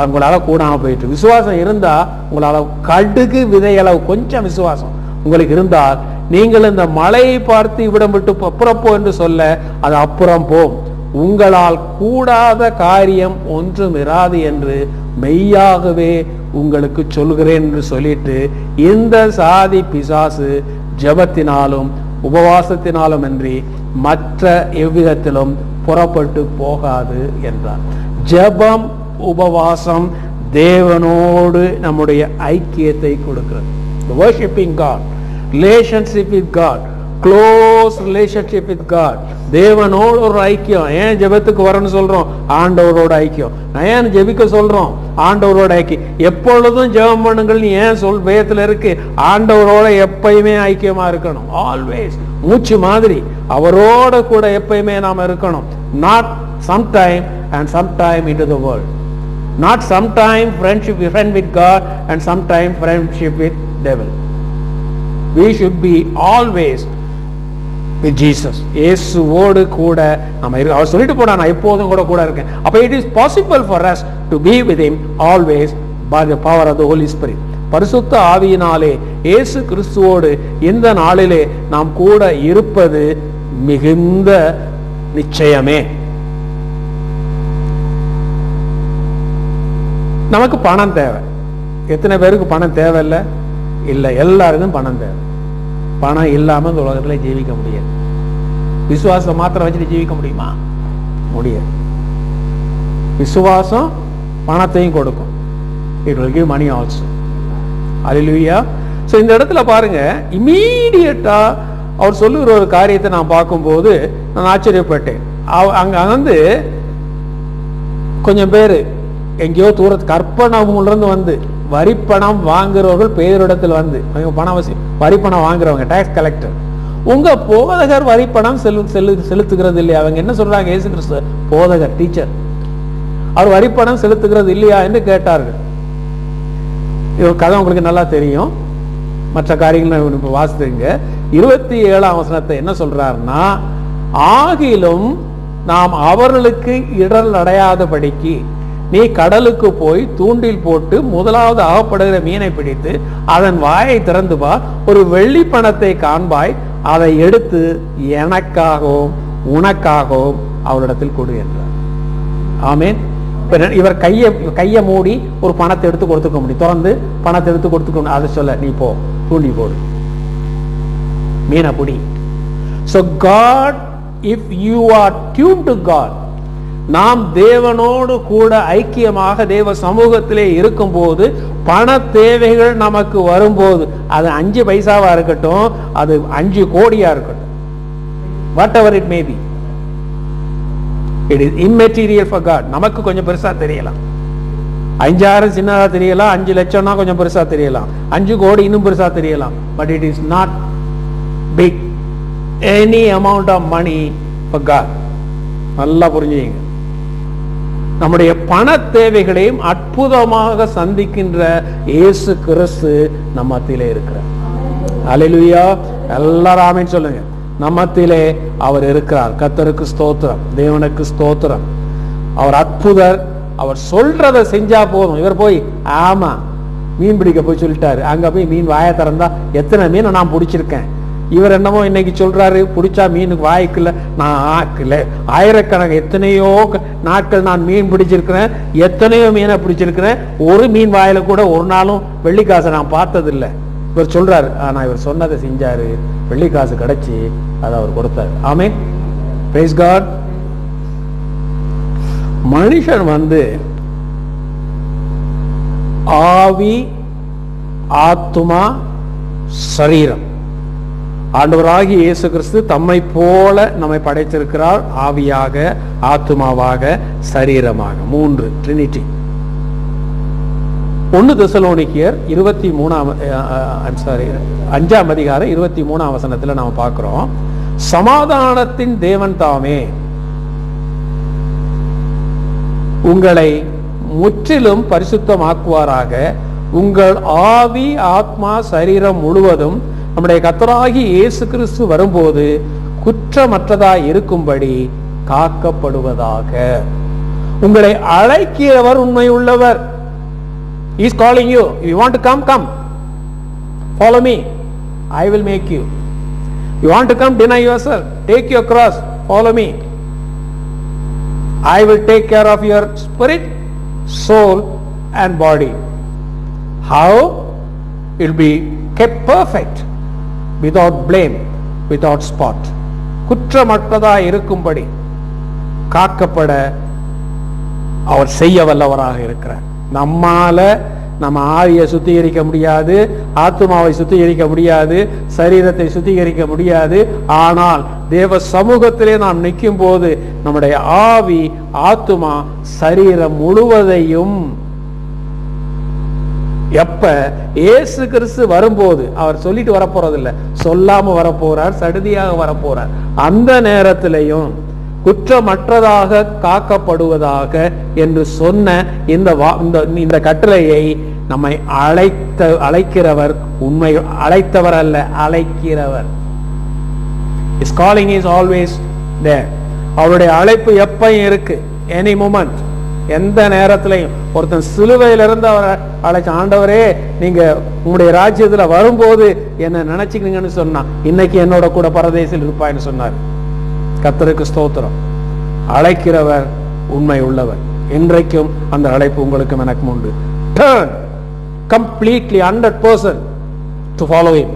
உங்களால கூடாம போயிட்டு. விசுவாசம் இருந்தா உங்களால கடுகு விதையளவு கொஞ்சம் விசுவாசம் உங்களுக்கு இருந்தால் நீங்கள் இந்த மலையை பார்த்து இவ்விடம் விட்டு அப்புறப்போ என்று சொல்ல அது அப்புறம் போம். உங்களால் கூடாத காரியம் ஒன்றும் இராது என்று மெய்யாகவே உங்களுக்கு சொல்கிறேன் என்று சொல்லிட்டு, இந்த சாதி பிசாசு ஜெபத்தினாலும் உபவாசத்தினாலும் அன்றி மற்ற எவ்விதத்திலும் புறப்பட்டு போகாது என்றார். ஜெபம், உபவாசம் தேவனோடு நம்முடைய ஐக்கியத்தை கொடுக்கிறது. Worshipping God, relationship with God, close relationship with God. தேவனோடு ஒரு ஐக்கியம். ஏன் ஜெபத்துக்கு வரணும்னு சொல்றோம்? ஆண்டவரோட ஐக்கியம். ஏன் ஜெபிக்க சொல்றோம்? ஆண்டவரோட ஐக்கியம். எப்பொழுதும் ஜெபம் பண்ணுங்கள் ஏன் வேதத்துல இருக்கு? ஆண்டவரோட எப்பயுமே ஐக்கியமா இருக்கணும். ஆல்வேஸ், மூச்சு மாதிரி அவரோட கூட எப்பயுமே நாம இருக்கணும். not sometime and sometime into the world, not sometime friend with God and sometime friendship with devil. We should be always with Jesus. இயேசுவோடு கூட நம்ம அவர் சொல்லிட்டு போனா, நான் எப்போதும் கூட இருக்கேன். அப்ப it is possible for us to be with him always by the power of the Holy Spirit. பரிசுத்த ஆவியினாலே இயேசு கிறிஸ்துவோடு இந்த நாளிலே நாம் கூட இருப்பது மிகுந்த நிச்சயமே. நமக்கு பணம் தேவை. எத்தனை பேருக்கு பணம் தேவையில்லை? இல்லை, எல்லாருக்கும் பணம் தேவை. பணம் இல்லாம இந்த உலகத்துல ஜீவிக்க முடியாது. விசுவாசம் மாத்திரம் வச்சுட்டு ஜீவிக்க முடியுமா? முடியாது. விசுவாசம் பணத்தையும் கொடுக்கும். It will give money also. Hallelujah. So இந்த இடத்துல பாருங்க, இமீடியட்டா அவர் சொல்லுகிற ஒரு காரியத்தை நான் பார்க்கும்போது நான் ஆச்சரியப்பட்டேன். அங்க வந்து கொஞ்சம் பேரு எங்கேயோ தூரத்து கற்பனம்லேருந்து வந்து வரிப்பணம் வாங்குறவர்கள் பேரிடத்தில் வந்து பணம் வரிப்பணம் வாங்குறவங்க, டாக்ஸ் கலெக்டர். உங்க போதகர் வரிப்பணம் செலுத்துகிறது இல்லையா? அவங்க என்ன சொல்றாங்க? இயேசு கிறிஸ்து போதகர், டீச்சர், அவர் வரிப்பணம் செலுத்துகிறது இல்லையா என்று கேட்டார்கள். இது கதை உங்களுக்கு நல்லா தெரியும். மற்ற காரியங்கள் வாசித்துங்க. 27ஆம் வசனத்தை என்ன சொல்றாருன்னா, ஆகிலும் நாம் அவர்களுக்கு இடர் அடையாதபடிக்கு நீ கடலுக்கு போய் தூண்டில் போட்டு முதலாவது அகப்படுகிற மீனை பிடித்து அதன் வாயை திறந்து பார், ஒரு வெள்ளி பணத்தை காண்பாய், அதை எடுத்து எனக்காகவும் உனக்காகவும் அவரிடத்தில் கொடு என்றார். ஆமென். இவர் கையை மூடி ஒரு பணத்தை எடுத்து கொடுத்துக்க முடியும், திறந்து பணத்தை எடுத்து கொடுத்துக்க. அதை சொல்ல, நீ போ, தூண்டி போடு, மீனை பிடி. So God, if you are tuned to God, நாம் தேவனோடு கூட ஐக்கியமாக தேவ சமூகத்திலே இருக்கும் போது, பண தேவைகள் நமக்கு வரும்போது, அது 5 பைசாவா இருக்கட்டும், அது 5 கோடியா இருக்கட்டும், whatever it may be, it is immaterial for God. நமக்கு கொஞ்சம் பெருசா தெரியலாம், 5000 சின்னதா தெரியலாம், 5 லட்சம்னா கொஞ்சம் பெருசா தெரியலாம், 5 கோடி இன்னும் பெருசா தெரியலாம், but it is not big any amount of money for God. நல்லா புரிஞ்சுங்க. நம்முடைய பண தேவைகளையும் அற்புதமாக சந்திக்கின்ற இயேசு கிறிஸ்து நம்மத்திலே இருக்கிறார். அல்லேலூயா. எல்லாரும் ஆமென் சொல்லுங்க. நம்மத்திலே அவர் இருக்கிறார். கர்த்தருக்கு ஸ்தோத்திரம், தேவனுக்கு ஸ்தோத்திரம். அவர் அற்புதர். அவர் சொல்றதை செஞ்சா போதும். இவர் போய் ஆமா மீன் பிடிக்க போய் சொல்லிட்டாரு, அங்க போய் மீன் வாயை திறந்தா எத்தனை மீனை நான் பிடிச்சிருக்கேன். இவர் என்னமோ இன்னைக்கு சொல்றாரு, பிடிச்சா மீனுக்கு வாய்க்குள்ள, நான் ஆயிரக்கணக்கு எத்தனையோ நாட்கள் நான் மீன் பிடிச்சிருக்கிறேன், எத்தனையோ மீனை பிடிச்சிருக்கிறேன், ஒரு மீன் வாயில கூட ஒரு நாளும் வெள்ளிக்காசை நான் பார்த்ததில்லை. இவர் சொல்றாரு, ஆனா இவர் சொன்னதை செஞ்சாரு, வெள்ளிக்காசு கிடைச்சி அதை அவர் கொடுத்தாரு. ஆமென். Praise God. மனுஷன் வந்து ஆவி, ஆத்துமா, சரீரம் ஆண்டவராகிய இயேசு கிறிஸ்து தம்மை போல நம்மை படைத்திருக்கிறார், ஆவியாக, ஆத்துமாவாக, சரீரமாக. 3 ட்ரினிட்டி. 1 தெசலோனிக்கேயர் 5ஆம் அதிகாரம் 23ஆம் வசனத்துல நாம பார்க்கிறோம், சமாதானத்தின் தேவன் தாமே உங்களை முற்றிலும் பரிசுத்தமாக்குவாராக, உங்கள் ஆவி, ஆத்மா, சரீரம் முழுவதும் நம்முடைய கர்த்தராகிய இயேசு கிறிஸ்து வரும்போது குற்றமற்றதாய் இருக்கும்படி காக்கப்படுவதாக. உங்களை அழைக்கிறவர் உண்மை உள்ளவர். He is calling you. If you want to come, come. Follow me. I will make you. You want to come, deny yourself. Take your cross. Follow me. I will take care of your spirit, soul and body. How? It will be kept perfect, without blame, without spot. குற்றமற்றதாய் இருக்கும்படி காக்கப்பட அவர் செய்ய வல்லவராக இருக்கிறார். நம்மால நம்ம ஆவியை சுத்திகரிக்க முடியாது, ஆத்மாவை சுத்திகரிக்க முடியாது, சரீரத்தை சுத்திகரிக்க முடியாது. ஆனால் தேவ சமூகத்திலே நாம் நிற்கும் போது நம்முடைய ஆவி, ஆத்மா, சரீரம் முழுவதையும் எப்ப இயேசு கிறிஸ்து வரும்போது, அவர் சொல்லிட்டு வரப்போறதில்லை, சொல்லாம வரப்போறார், சடுதியாக வரப்போறார். அந்த நேரத்திலையும் குற்றமற்றதாக காக்கப்படுவதாக என்று சொன்ன இந்த கட்டளையை நம்மை அழைக்கிறவர் உண்மை, அழைத்தவர் அல்ல, அழைக்கிறவர். His calling is always there. அவருடைய அழைப்பு எப்பயும் இருக்கு, எனி மூமெண்ட், எந்த நேரத்திலையும். ஒருத்தன் சிலுவையிலிருந்து அவரை அழைச்ச, ஆண்டவரே நீங்க உங்களுடைய ராஜ்யத்துல வரும்போது என்ன நினைச்சுக்கீங்கன்னு சொன்னா, இன்னைக்கு என்னோட கூட பரதேசில் இருப்பாய்ன்னு சொன்னார். கர்த்தருக்கு ஸ்தோத்திரம். அழைக்கிறவர் உண்மை உள்ளவர். இன்றைக்கும் அந்த அழைப்பு உங்களுக்கும் எனக்கும் உண்டு. Turn completely 100% to follow him.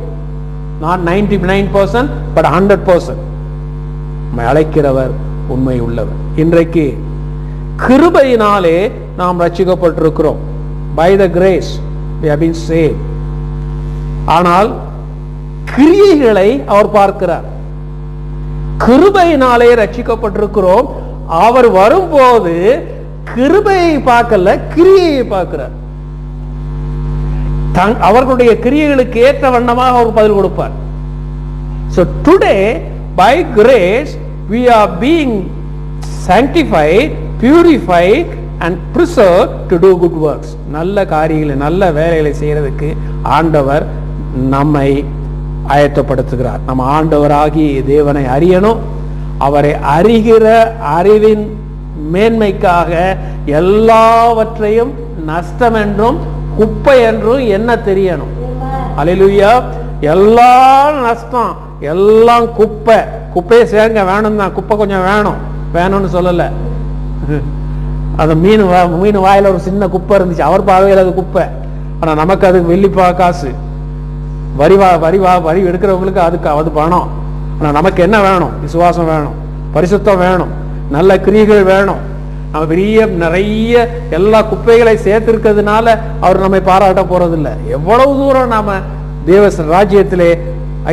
Not 99% but 100%. நம்மை அழைக்கிறவர் உண்மை உள்ளவர். இன்றைக்கு கிருபையினாலே நாம் ரட்சிக்கப்பட்டிருக்கிறோம். By the grace we have been saved. ஆனால் கிரியைகளை அவர் பார்க்கிறார். கிருபையினாலே ரட்சிக்கப்பட்டிருக்கிறோம். அவர் வரும்போது கிருபையை பார்க்கல, கிரியையை பார்க்கிறார். அவர்களுடைய கிரியைகளுக்கு ஏற்ற வண்ணமாக அவர் பதில் கொடுப்பார். So today by grace we are being sanctified, purified and preserved to do good works. நல்ல காரியங்களை, நல்ல வேலைகளை செய்யறதுக்கு ஆண்டவர் நம்மை ஆயத்தப்படுத்துகிறார். நம்ம ஆண்டவராகி தேவனை அறியணும். அவரை அறிகிற அறிவின் மேன்மைக்காக எல்லாவற்றையும் நஷ்டம் என்றும் குப்பை என்றும் என்ன தெரியணும். அல்லேலூயா. எல்லா நஷ்டம், எல்லாம் குப்பை. குப்பையை சேர்ங்க வேணும் தான், குப்பை கொஞ்சம் வேணும்னு சொல்லல. அந்த மீன் வாயில ஒரு சின்ன குப்பை இருந்துச்சு, அவர் பார்வையில் அது குப்பை. ஆனா நமக்கு அது வெள்ளிப்பா காசு. வரி எடுக்கிறவங்களுக்கு அதுக்கு அது பணம். ஆனா நமக்கு என்ன வேணும்? விசுவாசம் வேணும், பரிசுத்தம் வேணும், நல்ல கிரியைகள் வேணும். நம்ம நிறைய எல்லா குப்பைகளை சேர்த்திருக்கிறதுனால அவர் நம்மை பாராட்ட போறதில்லை. எவ்வளவு தூரம் நாம தேவ ராஜ்யத்திலே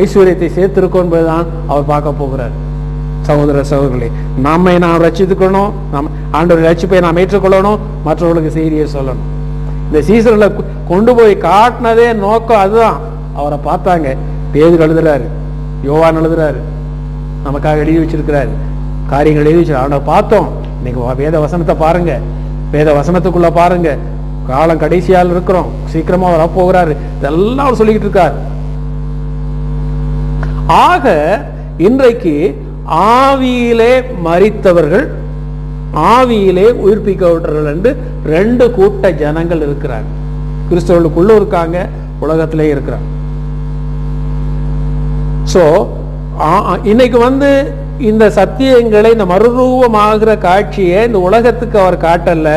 ஐஸ்வர்யத்தை சேர்த்திருக்கோம் என்பதுதான் அவர் பார்க்க போகிறார். சகோதர சகோதரர்களே, நம்மை நாம் ரட்சித்துக்கணும், ஆண்டவருடைய ரட்சிப்பை நாம் ஏற்றுக்கொள்ளணும், மற்றவர்களுக்கு செய்தியை சொல்லணும். இந்த சீசன்ல கொண்டு போய் காட்டினதே நோக்கம் அதுதான். அவரை பார்த்தாங்க, பேதுரு எழுதுறாரு, யோவான் எழுதுறாரு, நமக்காக எழுதி வச்சிருக்கிறாரு, காரியங்கள் எழுதி வச்சிருக்காரு. அவனை பார்த்தோம். இன்னைக்கு வேத வசனத்தை பாருங்க, வேத வசனத்துக்குள்ள பாருங்க. காலம் கடைசியால் இருக்கிறோம், சீக்கிரமா வரப்போகிறாரு, இதெல்லாம் அவர் சொல்லிக்கிட்டு இருக்காரு. ஆக இன்றைக்கு ஆவியிலே மரித்தவர்கள், ஆவியிலே உயிர்ப்பிக்கப்பட்டவர்கள் என்று 2 கூட்ட ஜனங்கள் இருக்கிறாங்க. கிறிஸ்தவர்களுக்குள்ள இருக்காங்க, உலகத்திலே இருக்கிறாங்க. சோ இன்னைக்கு இந்த சத்தியங்களை, இந்த மறுரூபமாகிற காட்சியை இந்த உலகத்துக்கு அவர் காட்டல,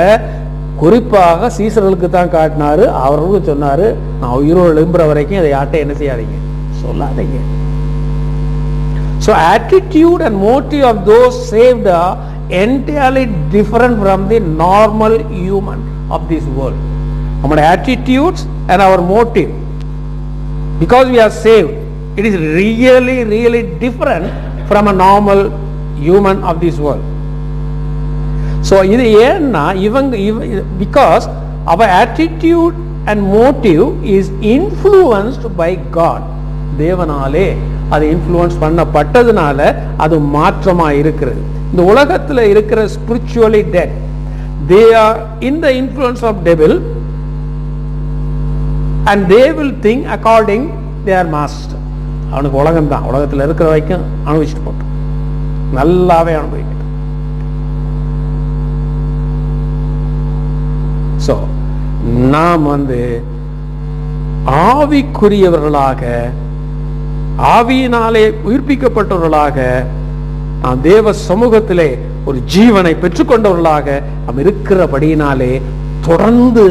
குறிப்பாக சீசர்களுக்கு தான் காட்டினாரு. அவர்களுக்கு சொன்னாரு, நான் உயிரோடு எழும்புற வரைக்கும் இதை யார்ட்ட என்ன செய்யாதீங்க, சொல்லாதீங்க. So attitude and motive of those saved are entirely different from the normal human of this world. Our attitudes and our motive, because we are saved, It is really, really different from a normal human of this world. So இது ஏன்னா because our attitude and motive is influenced by God. தேவனாலே அது influence பண்ணப்பட்டதுனால அது மாற்றமா இருக்கிறது. இந்த உலகத்துல இருக்கிற spiritually dead, they are in the influence of devil and they will think according their master. அவனுக்கு உலகம் தான், உலகத்துல இருக்கிற வரைக்கும் அனுபவிச்சுட்டு போட்டோம், நல்லாவே அனுபவிக்கட்டும். ஸோ நாம் ஆவிக்குரியவர்களாக, ஆவியினாலே உயிர்ப்பிக்கப்பட்டவர்களாக, நாம் தேவ சமூகத்திலே ஒரு ஜீவனை பெற்றுக்கொண்டவர்களாக நாம் இருக்கிறபடியினாலே தொடர்ந்து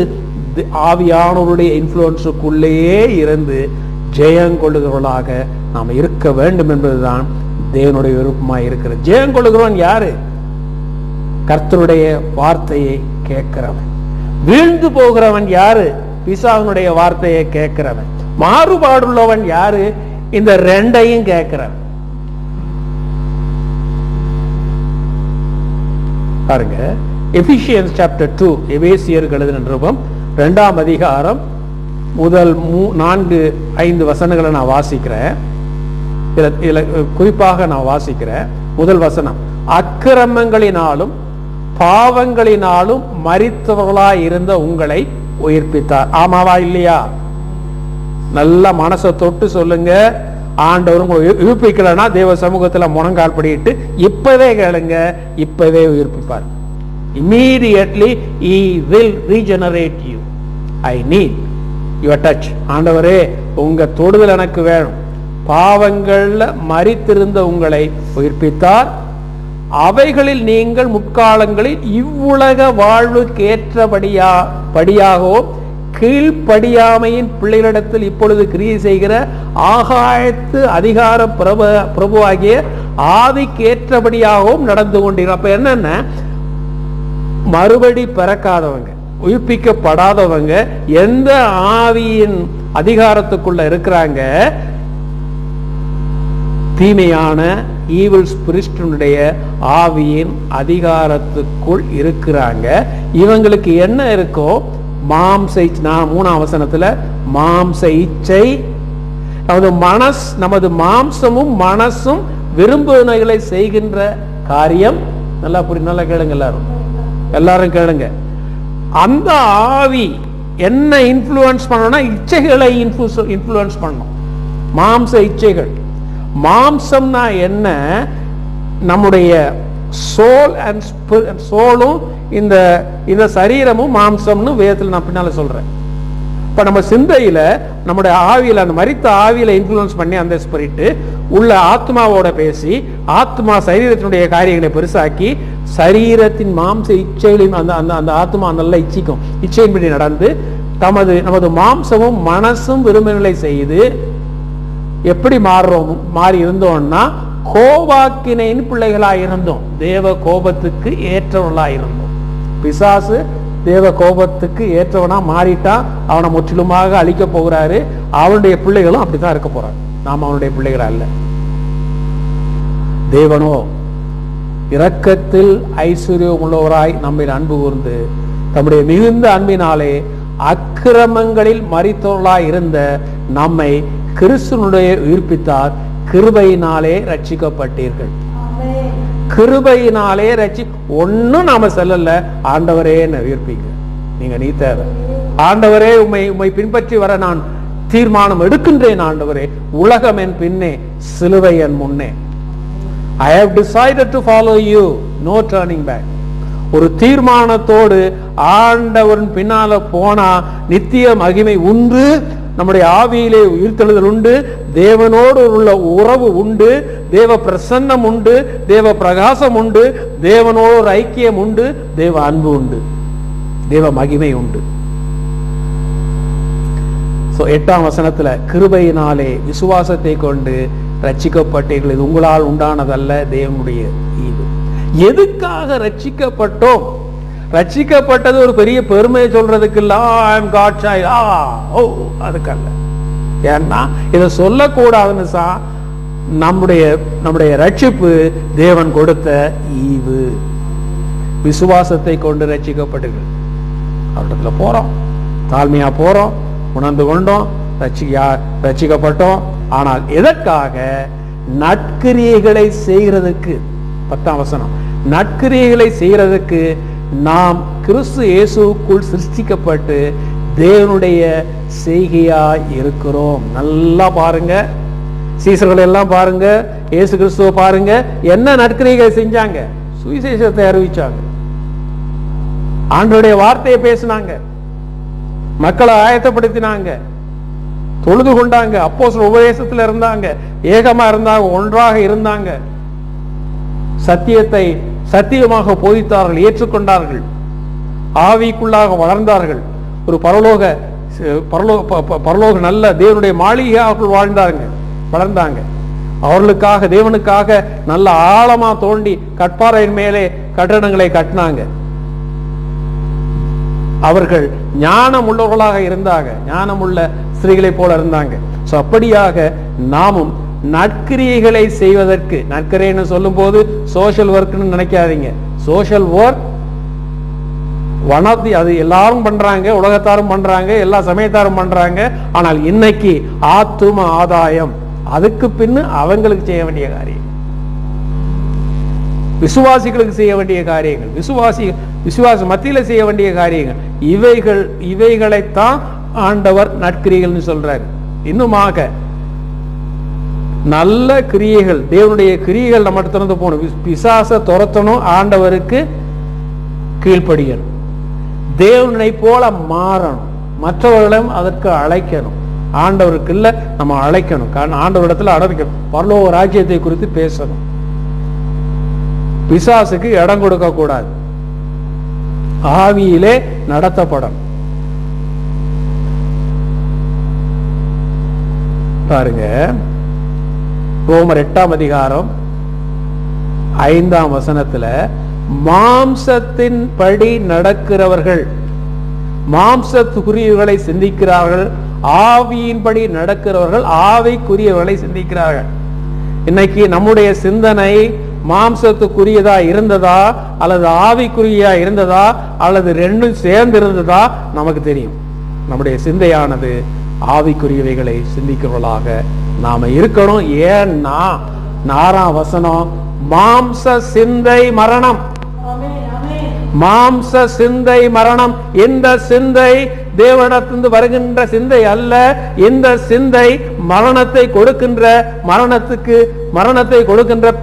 ஆவியானவருடைய இன்ஃப்ளூயன்ஸுக்குள்ளேயே இருந்து ஜெயங்கொள்ளுகிறவர்களாக நாம் இருக்க வேண்டும் என்பதுதான் தேவனுடைய விருப்பமாய் இருக்கிறது. ஜெயங்கொள்ளுகிறவன் யாரு? கர்த்தருடைய வார்த்தையை கேட்கிறவன். வீழ்ந்து போகிறவன் யாரு? பிசாசனுடைய வார்த்தையை கேட்கிறவன். மாறுபாடுள்ளவன் யாரு? இந்த ரெண்டையும் கேட்கிறவன். பாருங்க, எபிசியன்ஸ் சாப்டர் 2, எபேசியருக்கு எழுதின நிருபம் 2ஆம் அதிகாரம் முதல் 4-5 வசனங்களை நான் வாசிக்கிறேன். இதுல குறிப்பாக நான் வாசிக்கிறேன். முதல் வசனம், அக்கிரமங்களினாலும் பாவங்களினாலும் மரித்தவர்களாய் இருந்த உங்களை உயிர்ப்பித்தார். ஆமாவா இல்லையா? நல்ல மனசை தொட்டு சொல்லுங்க. ஆண்டவர் உயிர்ப்பிக்கலன்னா தேவ சமூகத்தில் முழங்கால் படிட்டு இப்பவே கேளுங்க, இப்பவே உயிர்ப்பிப்பார். Immediately he will regenerate you. I need your touch. ஆண்டவரே, உங்க தொடுதல் எனக்கு வேணும். பாவங்கள்ல மரித்திருந்த உங்களை உயிர்ப்பித்தார். அவைகளில் நீங்கள் முற்காலங்களில் இவ்வுலக வாழ்வுக்கு ஏற்றபடியாகவோ கீழ்ப்படியாமையின் பிள்ளைகளிடத்தில் இப்பொழுது கிரியை செய்கிற ஆகாயத்து அதிகார பிரபுவாகிய ஆவிக்கு ஏற்றபடியாகவும் நடந்து கொண்டீர்கள். அப்ப என்னன்னா, மறுபடி பிறக்காதவங்க, உயிர்ப்பிக்கப்படாதவங்க எந்த ஆவியின் அதிகாரத்துக்குள்ள இருக்கிறாங்க? தீமையான ஈவில் ஸ்பிரிட்டுடைய ஆவியின் அதிகாரத்துக்குள் இருக்கிறாங்க. இவங்களுக்கு என்ன இருக்கோ? மாம்ச இச்சை. 3ஆம் வசனத்துல மாம்ச இச்சை, நமது மாம்சமும் மனசும் விரும்புவனைகளை செய்கின்ற காரியம். நல்லா நல்லா கேளுங்க, எல்லாரும் கேளுங்க. அந்த ஆவி என்ன இன்ஃப்ளூயன்ஸ் பண்ணணும்னா இச்சைகளை இன்ஃப்ளூயன்ஸ் பண்ணணும். மாம்ச இச்சைகள். மாம்சம்னா என்ன? நம்முடைய சோலும் இந்த சரீரமும் மாம்சம்னு வேதத்தில் நான் பின்னால சொல்றேன். இப்ப நம்ம சிந்தையில, நம்முடைய ஆவியில, அந்த மரித்த ஆவியில இன்ஃப்ளூயன்ஸ் பண்ணி அந்த ஸ்பிரிட் உள்ள ஆத்மாவோட பேசி, ஆத்மா சரீரத்தினுடைய காரியங்களை பெருசாக்கி சரீரத்தின் மாம்ச இச்சைகளையும் அந்த ஆத்மா நல்லா இச்சிக்கும். இச்சையின்படி நடந்து நமது மாம்சமும் மனசும் விரும்பினலை செய்து எப்படி மாறி இருந்தோம்னா, கோபாக்கினையின் பிள்ளைகளாய் இருந்தோம். தேவ கோபத்துக்கு ஏற்றவர்களாய் இருந்தோம். பிசாசு தேவ கோபத்துக்கு ஏற்றவனா மாறிட்டான். அவனை முற்றிலுமாக அழிக்க போகிறாரு. அவனுடைய பிள்ளைகளும் அப்படித்தான் இருக்க போறாங்க. நாம் அவனுடைய பிள்ளைகள் அல்ல. தேவனோ இரக்கத்தில் ஐஸ்வர்யம் உள்ளவராய் நம்மை அன்பு கூர்ந்து தம்முடைய மிகுந்த அன்பினாலே அக்கிரமங்களில் மரித்தவர்களாய் இருந்த நம்மை கிறிஸ்துவினுடைய உயிர்ப்பித்தார். கிருபையினாலே ரட்சிக்கப்பட்டீர்கள். கிருபையினாலே ஒன்னும் நாம செல்லல. ஆண்டவரே என்னை உயிர்ப்பிங்க, நீ தேவை. ஆண்டவரே, உம்மை பின்பற்றி வர நான் தீர்மானம் எடுக்கின்றேன். ஆண்டவரே, உலகம் என் பின்னே, சிலுவை என் முன்னே. I have decided to follow you, no turning back. ஒரு தீர்மானத்தோடு ஆண்டவரின் பின்னால போனா நித்திய மகிமை உண்டு, நம்முடைய ஆவியிலே உயிர்த்தெழுதல் உண்டு, தேவனோடு உள்ள உறவு உண்டு, தேவ பிரசன்னம் உண்டு, தேவ பிரகாசம் உண்டு, தேவனோடு ஒரு ஐக்கியம் உண்டு, தேவ அன்பு உண்டு, தேவ மகிமை உண்டு. 8ஆம் வசனத்துல கிருபையினாலே விசுவாசத்தை கொண்டு ரட்சிக்கப்பட்டீர்கள், இது உங்களால் உண்டானதல்ல, தேவனுடைய ஈவு. எதுக்காக ரட்சிக்கப்பட்டோம்? ரட்சிக்கப்பட்டது ஒரு பெரிய பெருமையை சொல்றதுக்கு இல்ல, அதுக்கல்ல. ஏன்னா இதை சொல்லக்கூடாதுன்னு நம்முடைய ரட்சிப்பு தேவன் கொடுத்த ஈவு. விசுவாசத்தை கொண்டு ரட்சிக்கப்பட்டீர்கள். அவரிடத்துல போறோம், தாழ்மையா போறோம், உணர்ந்து கொண்டோம், ரட்சிக்கப்பட்டோம். ஆனால் எதற்காக? நற்கிரியைகளை செய்கிறதுக்கு. 10ஆம் வசனம், நற்கிரியைகளை செய்கிறதுக்கு நாம் கிறிஸ்து இயேசுக்குள் சிருஷ்டிக்கப்பட்டு தேவனுடைய செய்கையா இருக்கிறோம். நல்லா பாருங்க, சீசர்கள் எல்லாம் பாருங்க, இயேசு கிறிஸ்துவ பாருங்க, என்ன நற்கிரியைகள் செஞ்சாங்க? சுவிசேஷத்தை அறிவிச்சாங்க, ஆண்டவருடைய வார்த்தையை பேசினாங்க, மக்களை ஆயத்தப்படுத்தினாங்க, தொழுது கொண்டாங்க, அப்போஸ்தலர் உபதேசத்தில் இருந்தாங்க, ஏகமா இருந்தாங்க, ஒன்றாக இருந்தாங்க, சத்தியத்தை சத்தியமாக போதித்தார்கள், ஏற்றுக்கொண்டார்கள், ஆவிக்குள்ளாக வளர்ந்தார்கள், ஒரு பரலோக நல்ல தேவனுடைய மாளிகையாக வளர்ந்தாங்க. அவர்களுக்காக தேவனுக்காக நல்ல ஆழமா தோண்டி கற்பாறையின் மேலே கட்டடங்களை கட்டினாங்க. அவர்கள் ஞானம் உள்ளவர்களாக இருந்தாங்க, ஞானம் உள்ள ஸ்திரீகளை போல இருந்தாங்க. அப்படியாக நாமும் நற்கிரியைகளை செய்வதற்கு, நற்கிரியைன்னு சொல்லும் போது சோஷியல் ஒர்க்னு நினைக்காதீங்க. சோஷியல் ஒர்க் அது எல்லாரும் பண்றாங்க, உலகத்தாரும் பண்றாங்க, எல்லா சமயத்தாரும் பண்றாங்க. ஆனால் இன்னைக்கு ஆத்தும ஆதாயம், அதுக்கு பின்னு அவங்களுக்கு செய்ய வேண்டிய காரியம், விசுவாசிகளுக்கு செய்ய வேண்டிய காரியங்கள், விசுவாச மத்தியில செய்ய வேண்டிய காரியங்கள், இவைகளைத்தான் ஆண்டவர் நற்கிரியைகள் சொல்றாரு. இன்னுமாக நல்ல கிரியைகள், தேவனுடைய கிரியைகள் நம்ம திறந்து போகணும். பிசாச துரத்தணும், ஆண்டவருக்கு கீழ்ப்படியணும், தேவனை போல மாறணும், மற்றவர்களும் அதற்கு அழைக்கணும். ஆண்டவருக்கு இல்ல, நம்ம அழைக்கணும். காரணம் ஆண்டவரிடத்துல அழைக்கணும், பரலோக ராஜ்யத்தை குறித்து பேசணும், பிசாசுக்கு இடம் கொடுக்க கூடாது, ஆவியிலே நடத்தப்படும். பாருங்க, ரோமர் 8ஆம் அதிகாரம் 5ஆம் வசனத்துல, மாம்சத்தின் படி நடக்கிறவர்கள் மாம்சத்துக்குரியவர்களை சிந்திக்கிறார்கள், ஆவியின்படி நடக்கிறவர்கள் ஆவிக்குரியவர்களை சிந்திக்கிறார்கள். இன்னைக்கு நம்முடைய சிந்தனை மாம்சத்துக்குரியதா இருந்ததா அல்லது ஆவிக்குரியா இருந்ததா அல்லது ரெண்டும் சேர்ந்து இருந்ததா நமக்கு தெரியும். நம்முடைய சிந்தையானது ஆவிக்குரியவைகளை சிந்திக்கிறவர்களாக நாம இருக்கணும். ஏன்னா 6ஆம் வசனம், மாம்ச சிந்தை மரணம், மாம்ச சிந்தை மரணம். இந்த சிந்தை தேவனிடத்திலிருந்து வருகின்ற சிந்தை அல்ல. இந்த சிந்தை மரணத்தை கொடுக்கின்ற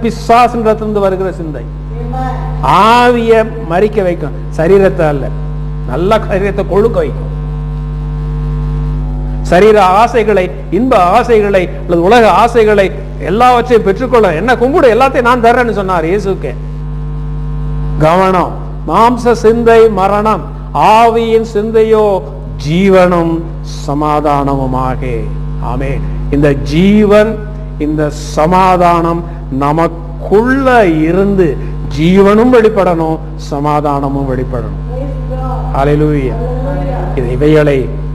பிசாசிடத்திலிருந்து வருகிற சிந்தை. ஆவிய மரிக்க வைக்கும், சரீரத்தை அல்ல. நல்ல சரீரத்தை கொழுக்க வைக்கும். சரீர ஆசைகளை, இன்ப ஆசைகளை அல்லது உலக ஆசைகளை எல்லாவற்றையும் பெற்றுக்கொள்ள, என்ன கும்பிடு, எல்லாத்தையும் நான் தர்றேன்னு சொன்னார் இயேசுக்கே. கவனம், மாம்ச சிந்தை மரணம், ஆவியின் சிந்தையோ ஜீவனும் சமாதானமுமாக. ஆமென். இந்த ஜீவன், இந்த சமாதானம் நமக்குள்ள இருந்து ஜீவனும் வெளிப்படணும், சமாதானமும் வெளிப்படணும். ஹல்லேலூயா.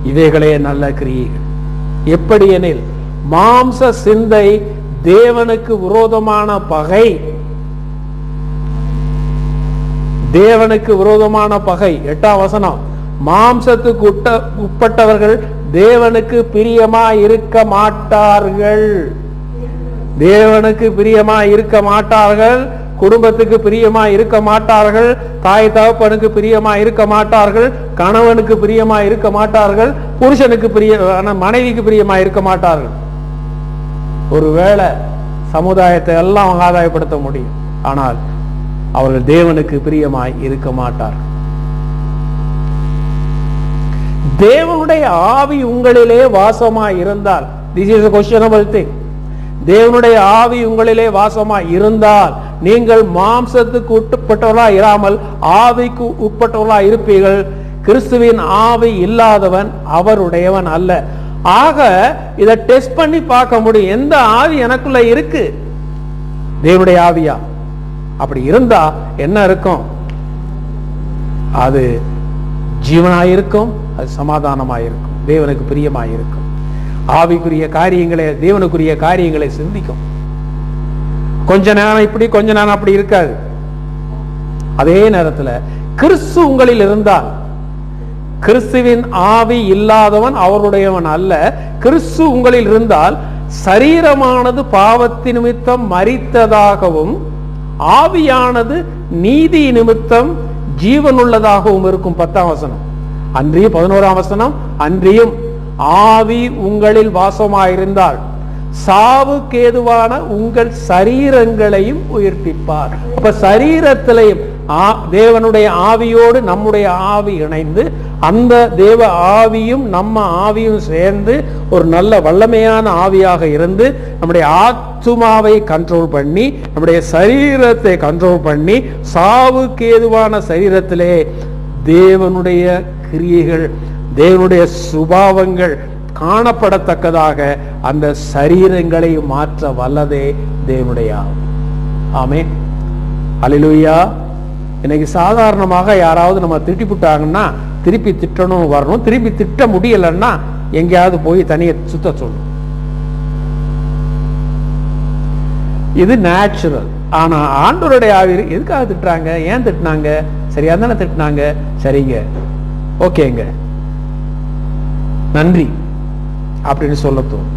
இவைகளே நல்ல கிரியைகள். எப்படி எனில், மாம்ச சிந்தை தேவனுக்கு விரோதமான பகை, தேவனுக்கு விரோதமான பகை. 8ஆம் வசனம், மாம்சத்துக்கு உட்பட்டவர்கள் தேவனுக்கு பிரியமா இருக்க மாட்டார்கள். தேவனுக்கு பிரியமா இருக்க மாட்டார்கள், குடும்பத்துக்கு பிரியமா இருக்க மாட்டார்கள், தாய் தகப்பனுக்கு பிரியமா இருக்க மாட்டார்கள், கணவனுக்கு பிரியமா இருக்க மாட்டார்கள், புருஷனுக்கு மனைவிக்கு பிரியமா இருக்க மாட்டார்கள். ஒருவேளை சமுதாயத்தை எல்லாம் ஆதாயப்படுத்த முடியும், ஆனால் அவர்கள் தேவனுக்கு பிரியமாய் இருக்க மாட்டார்கள். தேவனுடைய ஆவி உங்களிலே வாசமாய் இருந்தால், this is a questionable thing. தேவனுடைய ஆவி உங்களிலே வாசமாய் இருந்தால் நீங்கள் மாம்சத்துக்கு உட்பட்டவர்களா இராமல் ஆவிக்கு உட்பட்டவர்களா இருப்பீர்கள். கிறிஸ்துவின் ஆவி இல்லாதவன் அவருடையவன் அல்ல. ஆக இதை டெஸ்ட் பண்ணி பார்க்க முடியும், எந்த ஆவி எனக்குள்ள இருக்கு, தேவனுடைய ஆவியா? அப்படி இருந்தா என்ன இருக்கும்? அது ஜீவனாயிருக்கும், அது சமாதானமாயிருக்கும், தேவனுக்கு பிரியமாயிருக்கும். ஆவிக்குரிய காரியங்களை, தேவனுக்குரிய காரியங்களை சிந்திக்கும். கொஞ்ச நேரம் இப்படி கொஞ்ச நேரம் அப்படி இருக்காது. அதே நேரத்தில் கிறிஸ்து உங்களில் இருந்தால், கிறிஸ்துவின் ஆவி இல்லாதவன் அவருடையவன் அல்ல. கிறிஸ்து உங்களில் இருந்தால் சரீரமானது பாவத்தின் நிமித்தம் மரித்ததாகவும் ஆவியானது நீதி நிமித்தம் ஜீவனுள்ளதாகவும் இருக்கும். 10ஆம் வசனம். அன்றியும் 11ஆம் வசனம், அன்றியும் ஆவி உங்களில் வாசமாயிருந்தால் சாவுக்கேதுவான உங்கள் சரீரங்களையும் உயிர்ப்பிப்பார். அப்ப சரீரத்திலையும் தேவனுடைய ஆவியோடு நம்முடைய ஆவி இணைந்து, அந்த தேவ ஆவியும் நம்ம ஆவியும் சேர்ந்து ஒரு நல்ல வல்லமையான ஆவியாக இருந்து நம்முடைய ஆத்துமாவை கண்ட்ரோல் பண்ணி, நம்முடைய சரீரத்தை கண்ட்ரோல் பண்ணி, சாவுக்கேதுவான சரீரத்திலே தேவனுடைய கிரியைகள், தேவனுடைய சுபாவங்கள் காணப்படத்தக்கதாக அந்த சரீரங்களை மாற்ற வல்லதே தேவனுடைய ஆவி. ஆமென். அல்லேலூயா. இன்னைக்கு சாதாரணமாக யாராவது நம்ம திட்டிவிட்டாங்கன்னா திருப்பி திட்டணும் வரணும். திருப்பி திட்ட முடியலன்னா எங்கேயாவது போய் தனியை சுத்த சொல்லணும். இது நேச்சுரல். ஆனா ஆண்டவருடைய ஆவி எதுக்காக திட்டுறாங்க, ஏன் திட்டினாங்க, சரியா தானே திட்டினாங்க, சரிங்க, ஓகேங்க, நன்றி அப்படின்னு சொல்ல தோணும்.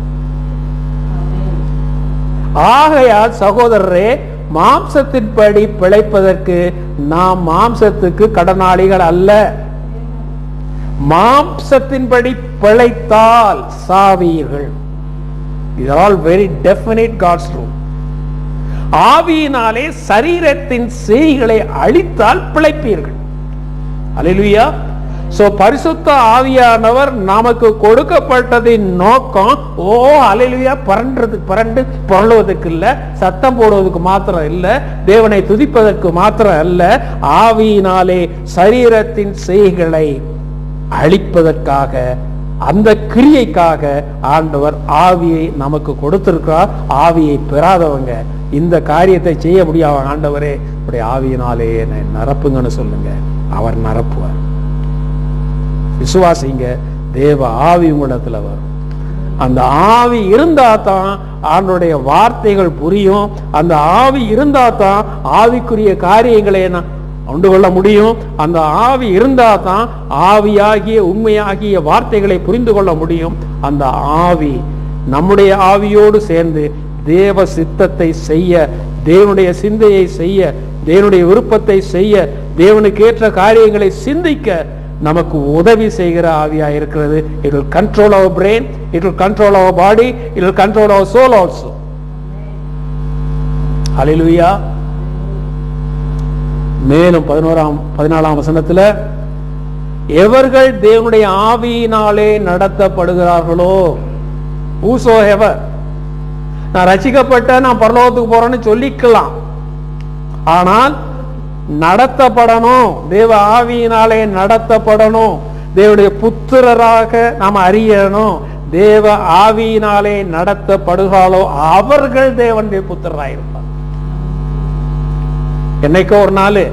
ஆகையால் சகோதரரே, மாம்சத்தின்படி பிழைப்பதற்கு நாம் மாம்சத்துக்கு கடனாளிகள் அல்ல. மாம்சத்தின்படி பிழைத்தால் சாவீர்கள். These are all very definite God's rule. ஆவியினாலே சரீரத்தின் செய்களை அழித்தால் பிழைப்பீர்கள். அல்லேலூயா. சோ பரிசுத்த ஆவியானவர் நமக்கு கொடுக்கப்பட்டதின் நோக்கம் அல்லேலூயா பரண்டு புரளுவதற்கு இல்ல, சத்தம் போடுவதற்கு மாத்திரம் இல்ல, தேவனை துதிப்பதற்கு மாத்திரம் அல்ல, ஆவியினாலே சரீரத்தின் செய்களை அழிப்பதற்காக, அந்த கிரியைக்காக ஆண்டவர் ஆவியை நமக்கு கொடுத்திருக்கிறார். ஆவியை பெறாதவங்க இந்த காரியத்தை செய்ய முடியாத. ஆண்டவரே உடைய ஆவியினாலே என்னை நிரப்புங்கன்னு சொல்லுங்க, அவர் நிரப்புவார். விசுவாசிங்க, தேவ ஆவி உங்களிடத்துல வரும். அந்த ஆவி இருந்தா தான் ஆண்டவருடைய வார்த்தைகள் புரியும். அந்த ஆவி இருந்தா தான் ஆவிக்குரிய காரியங்களை கொண்டு கொள்ள முடியும். அந்த ஆவி இருந்தா தான் ஆவியாகிய உண்மையாகிய வார்த்தைகளை புரிந்து கொள்ள முடியும். அந்த ஆவி நம்முடைய ஆவியோடு சேர்ந்து தேவ சித்தத்தை செய்ய, தேவனுடைய சிந்தையை செய்ய, தேவனுடைய விருப்பத்தை செய்ய, தேவனுக்கு ஏற்ற காரியங்களை சிந்திக்க நமக்கு உதவி செய்கிற ஆவியா இருக்கிறது. It will control our brain, it will control our body, it will control our soul also. Hallelujah. மேலும் 14ஆம் வசனத்துல, எவர்கள் தேவனுடைய ஆவியினாலே நடத்தப்படுகிறார்களோ, whosoever, நான் ரட்சிக்கப்பட்ட நான் பரலோகத்துக்கு போறேன்னு சொல்லிக்கலாம், ஆனால் நடத்தப்படணும், தேவ ஆவியினாலே நடத்தப்படணும், தேவனுடைய புத்திரராக நாம் அறியணும். தேவ ஆவியினாலே நடத்தப்படுகிறாளோ அவர்கள் தேவனுடைய புத்திரராயிருப்பார். என்னைக்கோ ஒரு நாள்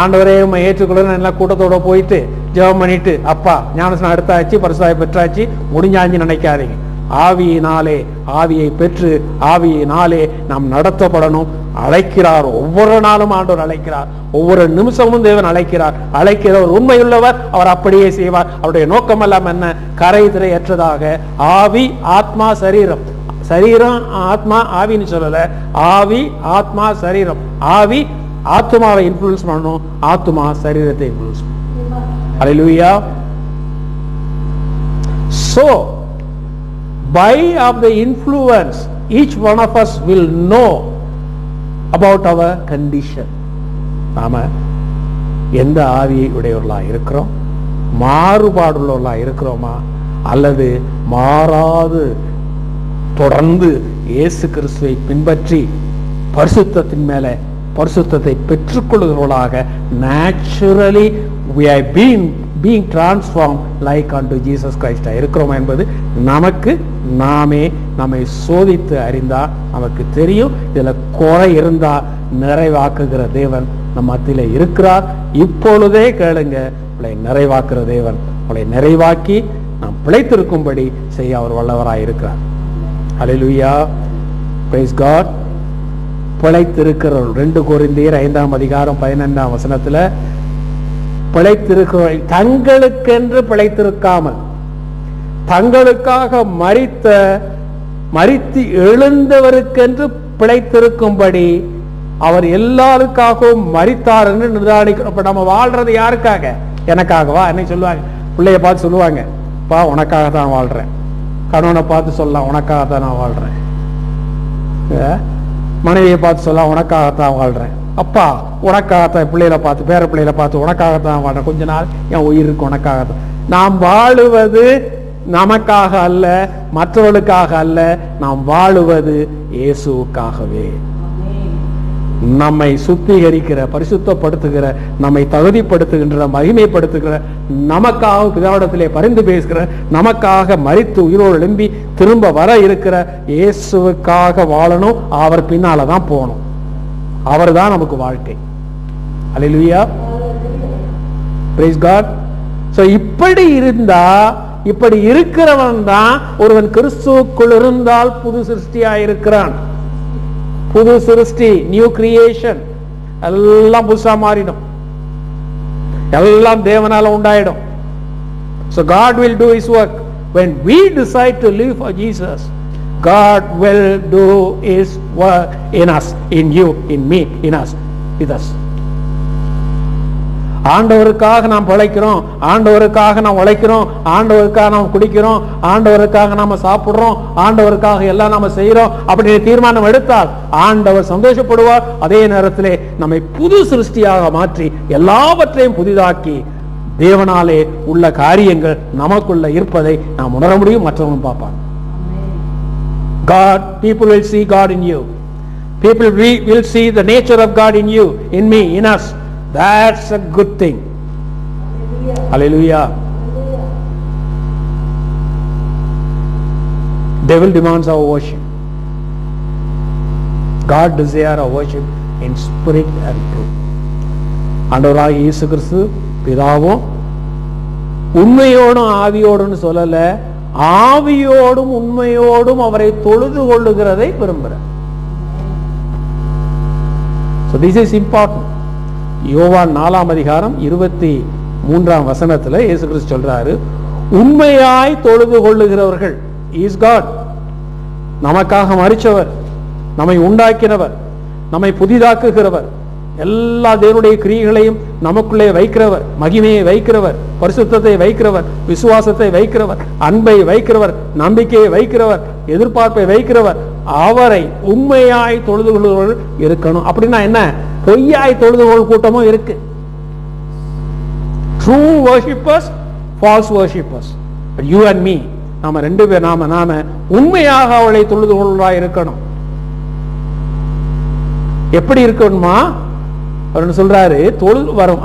ஆண்டவரே உம்மை ஏற்றுக்கொள்ள எல்லாம் கூட்டத்தோட போயிட்டு ஜெபம் பண்ணிட்டு, அப்பா ஞானஸ்நானம் எடுத்தாச்சு, பரிசுத்தாவி பெற்றாச்சு, முடிஞ்சாஞ்சு நினைக்காதீங்க. ஆவியினாலே, ஆவியை பெற்று ஆவியினாலே நாம் நடத்தப்படணும். அழைக்கிறார், ஒவ்வொரு நாளும் ஆண்டவர் அழைக்கிறார், ஒவ்வொரு நிமிஷமும் தேவன் அழைக்கிறார். அழைக்கிறவர் உண்மையுள்ளவர், அவர் அப்படியே செய்வார். அவருடைய நோக்கம் எல்லாம் என்ன? கரை திரையற்றதாக ஆவி ஆத்மா சரீரம், சரீரம் ஆத்மா ஆவின்னு சொல்லல, ஆவி ஆத்மா சரீரம். ஆவி ஆத்மாவை இன்ஃப்ளூயன்ஸ் பண்ணணும், ஆத்மா சரீரத்தை இன்ஃப்ளூயன்ஸ் பண்ணணும். ஹல்லேலூயா. So by of the influence each one of us will know about our condition. நாம எந்த ஆவியை உடையவர்களா இருக்கிறோம், மாறுபாடுள்ளவர்களா இருக்கிறோமா, அல்லது மாறாது தொடர்ந்து இயேசு கிறிஸ்துவை பின்பற்றி பரிசுத்தத்தின் மேல பரிசுத்தத்தை பெற்றுக்கொள்கிறவர்களாக naturally we are being transformed like unto Jesus Christ இருக்கிறோம் என்பது நமக்கு நாமே நம்மை சோதித்து அறிந்தா நமக்கு தெரியும். இதுல குறை இருந்தா நிறைவாக்குகிற தேவன் நம் மத்தியில இருக்கிறார். இப்பொழுதே கேளுங்க, உங்களை நிறைவாக்குற தேவன் உங்களை நிறைவாக்கி நாம் பிழைத்திருக்கும்படி செய்ய அவர் வல்லவராய் இருக்கிறார். ஹல்லேலூயா, பிரைஸ் காட். பிழைத்திருக்கிறவர்கள் 2 கொரிந்தியர் 5ஆம் அதிகாரம் 15ஆம் வசனத்துல பிழைத்திருக்கிறவர்கள் தங்களுக்கென்று பிழைத்திருக்காமல் தங்களுக்காக மரித்து எழுந்தவருக்கென்று பிழைத்திருக்கும்படி அவர் எல்லாருக்காகவும் மரித்தார் என்று நிர்தாரிக்க. அப்ப நம்ம வாழ்றது யாருக்காக? எனக்காகவா? என்ன சொல்லுவாங்க, பிள்ளைய பார்த்து சொல்லுவாங்க, பா உனக்காக தான் வாழ்றேன். கணவனை பார்த்து சொல்லலாம், உனக்காகத்தான் நான் வாழ்றேன். மனைவியை பார்த்து சொல்லலாம், உனக்காகத்தான் வாழ்றேன். அப்பா உனக்காகத்தான். பிள்ளைகளை பார்த்து, பேர பிள்ளைகளை பார்த்து, உனக்காகத்தான் வாழ்றேன். கொஞ்ச நாள் என் உயிருக்கு உனக்காகத்தான். நாம் வாழுவது நமக்காக அல்ல, மற்றவர்களுக்காக அல்ல. நாம் வாழுவது இயேசுவுக்காகவே. நம்மை சுத்திகரிக்கிற, பரிசுத்தப்படுத்துகிற, நம்மை தகுதிப்படுத்துகின்ற, மகிமைப்படுத்துகிற, நமக்காக பிதாவிடத்திலே பரிந்து பேசுகிற, நமக்காக மரித்து உயிரோடு எழும்பி திரும்ப வர இருக்கிற இயேசுவுக்காக வாழணும். அவர் பின்னாலதான் போகணும். அவர் தான் நமக்கு வாழ்க்கை. அல்லேலூயா, பிரைஸ் காட். சோ இப்படி இருந்தா, இப்படி இருக்கிறவன் தான் ஒருவன் கிறிஸ்துவுக்குள் இருந்தால் புது சிருஷ்டியாயிருக்கிறான். புது சிருஷ்டி, நியூ கிரியேஷன். எல்லாம் புதுசா மாறிடும், எல்லாம் தேவனால உண்டாயிடும். So God will do his work. When we decide to live for Jesus, God will do his work in us, in you, in me, in us, with us. ஆண்டவருக்காக நாம் பிழைக்கிறோம், ஆண்டவருக்காக நாம் உழைக்கிறோம், ஆண்டவருக்காக நாம் குடிக்கிறோம், ஆண்டவருக்காக நாம சாப்பிடுறோம், ஆண்டவருக்காக எல்லாம் நாம செய்யறோம் அப்படின்னு தீர்மானம் எடுத்தால் ஆண்டவர் சந்தோஷப்படுவார். அதே நேரத்திலே நம்மை புது சிருஷ்டியாக மாற்றி எல்லாவற்றையும் புதிதாக்கி தேவனாலே உள்ள காரியங்கள் நமக்குள்ள இருப்பதை நாம் உணர முடியும். மற்றவங்களும் பார்ப்பாங்க. God, people will see God in you. People will see the nature of God in you, in me, in us. That's a good thing. Hallelujah. Devil demands our worship. God desires our worship in spirit and truth. ஆண்டவராகிய இயேசு கிறிஸ்து பிதாவும் உண்மையோடும் ஆவியோடும் சொல்லல, ஆவியோடும் உண்மையோடும் அவரை தொழுது கொள்ளுகிறதை விரும்புகிறார். So this is important. யோவான் 4ஆம் அதிகாரம் 23ஆம் வசனத்துல இயேசு கிறிஸ்து சொல்றாரு, உண்மையாய் தொழுது கொள்ளுகிறவர்கள், இஸ் காட், நமக்காக மரிச்சவர், நம்மை உண்டாக்கினவர், நம்மை புதிதாக்குகிறவர், எல்லா தேவனுடைய கிரியைகளையும் நமக்குள்ளே வைக்கிறவர், மகிமையை வைக்கிறவர், பரிசுத்தத்தை வைக்கிறவர், விசுவாசத்தை வைக்கிறவர், அன்பை வைக்கிறவர், நம்பிக்கையை வைக்கிறவர், எதிர்பார்ப்பை வைக்கிறவர், அவரை உண்மையாய் தொழுது கொள்ளுகிறவர்கள் இருக்கணும். அப்படின்னா என்ன? பொய்யாய் தொழுது கொள் கூட்டமும் இருக்கு. True worshippers, false worshippers. But you and me, நாம 2 பேர், நாம உண்மையாக அவளை தொழுது கொள்ளாய் இருக்கணும். எப்படி இருக்கணுமா? அவர் சொல்றாரு, தொழுது வரும்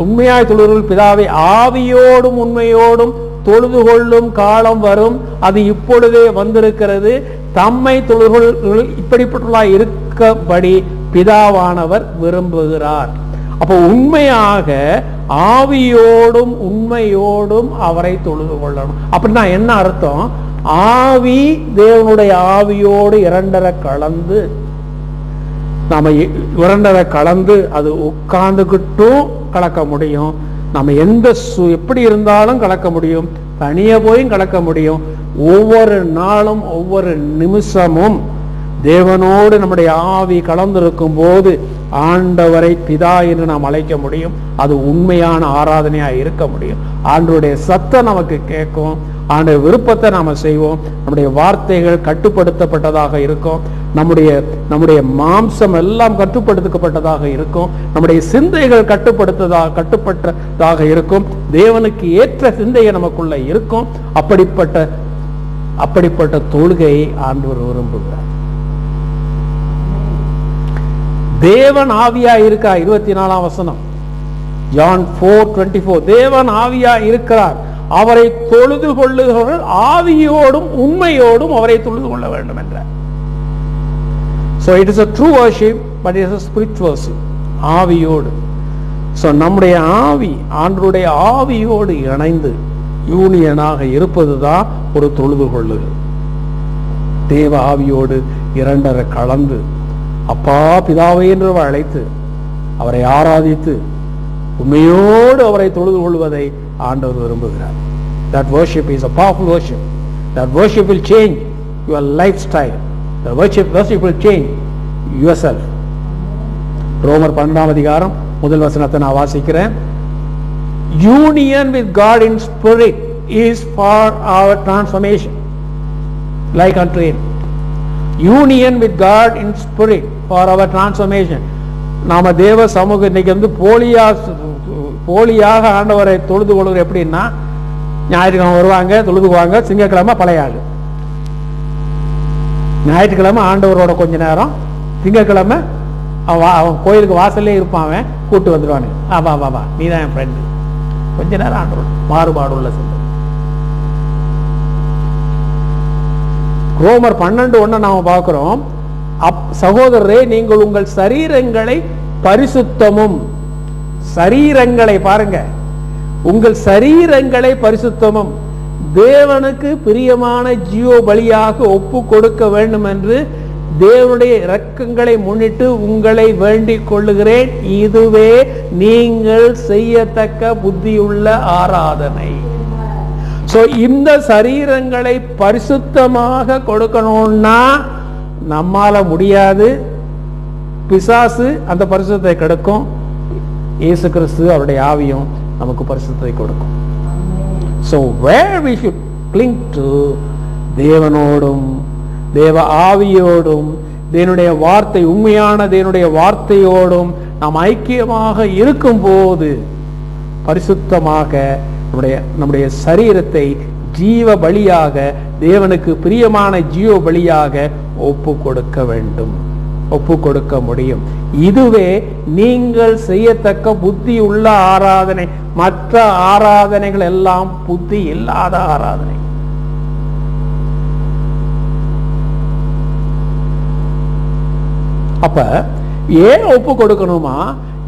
உண்மையாய் தொழுது பிதாவை ஆவியோடும் உண்மையோடும் தொழுது கொள்ளும் காலம் வரும், அது இப்பொழுதே வந்திருக்கிறது. தம்மை தொழுது இப்படிப்பட்டுள்ள இருக்கபடி பிதாவானவர் விரும்புகிறார். அப்போ உண்மையாக ஆவியோடும் உண்மையோடும் அவரை தொழுது கொள்ளணும். அப்படின்னா என்ன அர்த்தம்? ஆவி தேவனுடைய ஆவியோடு இரண்டரை கலந்து, நாம இரண்டரை கலந்து அது உட்கார்ந்துகிட்டும் கலக்க முடியும். நம்ம எப்படி இருந்தாலும் கலக்க முடியும், தனியா போயும் கலக்க முடியும். ஒவ்வொரு நாளும் ஒவ்வொரு நிமிஷமும் தேவனோடு நம்முடைய ஆவி கலந்திருக்கும் போது ஆண்டவரை பிதா என்று நாம் அழைக்க முடியும். அது உண்மையான ஆராதனையா இருக்க முடியும். ஆண்டவருடைய சத்தம் நமக்கு கேட்கும், ஆண்டவருடைய விருப்பத்தை நாம செய்வோம். நம்முடைய வார்த்தைகள் கட்டுப்படுத்தப்பட்டதாக இருக்கும், நம்முடைய மாம்சம் எல்லாம் கட்டுப்படுத்தப்பட்டதாக இருக்கும், நம்முடைய சிந்தைகள் கட்டுப்பட்டதாக இருக்கும். தேவனுக்கு ஏற்ற சிந்தையை நமக்குள்ள இருக்கும். அப்படிப்பட்ட தொழுகையை ஆண்டவர் விரும்புகிறார். தேவன் ஆவியா இருக்கா? 24ஆம் வசனம், ஜான் 4:24. தேவன் ஆவியா இருக்கிறார், அவரை தொழுது கொள்ளுகிறவர்கள் ஆவியோடும் உண்மையோடும் அவரை தொழுது கொள்ள வேண்டும் என்றார். So it is a true worship, but it is a spiritual worship. ஆவியோடு. So நம்முடைய ஆவி ஆண்டவருடைய ஆவியோடு இணைந்து யூனியனாக இருப்பதுதான் ஒரு தொழுது கொள்ளுதல். தேவ ஆவியோடு இரண்டரை கலந்து அப்பா பிதாவே என்று அழைத்து அவரை ஆராதித்து உண்மையோடு அவரை தொழுது கொள்வதை ஆண்டவர் விரும்புகிறார். That worship is a powerful worship. That worship will change your lifestyle. The worship will change yourself. ரோமர் 12ஆம் அதிகாரம் முதல் வசனத்தை நான் வாசிக்கிறேன். Union with God in spirit is for our transformation, like a train. Union with God in spirit for our transformation. நாம தேவ சமூகம் இன்னைக்கு வந்து போலியாக ஆண்டவரை தொழுது கொள்வது எப்படின்னா, ஞாயிற்றுக்கிழமை வருவாங்க, தொழுதுக்குவாங்க, திங்கட்கிழமை பழைய ஆளு. ஞாயிற்றுக்கிழமை ஆண்டவரோட கொஞ்ச நேரம், திங்கட்கிழமை அவன் கோயிலுக்கு வாசல்லே இருப்பான், அவன் கூட்டு வந்துடுவானு, வா வா வா நீ தான் என் ஃப்ரெண்டு. கொஞ்ச நேரம் ஆண்டவரோட மாறுபாடு உள்ள சொல்ல. ரோமர் 12:1 நாம பார்க்கிறோம். சகோதரரே, நீங்கள் உங்கள் சரீரங்களை பரிசுத்தமும், சரீரங்களை பாருங்க, உங்கள் சரீரங்களை பரிசுத்தமும் தேவனுக்கு பிரியமான ஜீவ பலியாக ஒப்பு கொடுக்க வேண்டும் என்று தேவனுடைய இரக்கங்களை முன்னிட்டு உங்களை வேண்டிக் கொள்ளுகிறேன். இதுவே நீங்கள் செய்யத்தக்க புத்தியுள்ள ஆராதனை. சோ இந்த சரீரங்களை பரிசுத்தமாக கொடுக்கணும்னா நம்மால முடியாது. பிசாசு அந்த பரிசுத்தத்தை கெடுக்கும். இயேசு கிறிஸ்து அவருடைய ஆவியும் நமக்கு பரிசுத்தத்தை கொடுக்கும். So where we should cling to, தேவனோடும் தேவ ஆவியோடும் தேவனுடைய வார்த்தை, உண்மையான தேவனுடைய வார்த்தையோடும் நாம் ஐக்கியமாக இருக்கும் போது பரிசுத்தமாக நம்முடைய சரீரத்தை ஜீவ பலியாக, தேவனுக்கு பிரியமான ஜீவ பலியாக ஒப்பு கொடுக்க வேண்டும், ஒப்பு கொடுக்க முடியும். இதுவே நீங்கள் செய்யத்தக்க புத்தி உள்ள ஆராதனை. மற்ற ஆராதனைகள் எல்லாம் புத்தி இல்லாத ஆராதனை. அப்ப ஏன் ஒப்பு கொடுக்கணுமா?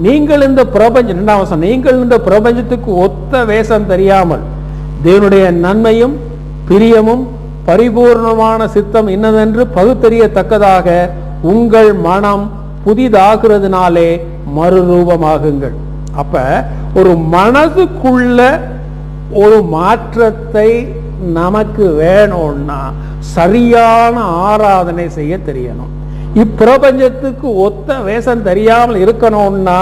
நீங்கள் இந்த பிரபஞ்சம், நீங்கள் இந்த பிரபஞ்சத்துக்கு ஒத்த வேஷம் தெரியாமல் தேவனுடைய நன்மையும் பிரியமும் பரிபூர்ணமான சித்தம் இன்னதென்று பகுத்தறியத்தக்கதாக உங்கள் மனம் புதிதாகிறதுனாலே மறுரூபமாகுங்கள். அப்ப ஒரு மனதுக்குள்ள ஒரு மாற்றத்தை நமக்கு வேணும்னா சரியான ஆராதனை செய்ய தெரியணும். இப்பிரபஞ்சத்துக்கு ஒத்த வேஷம் தெரியாமல் இருக்கணும்னா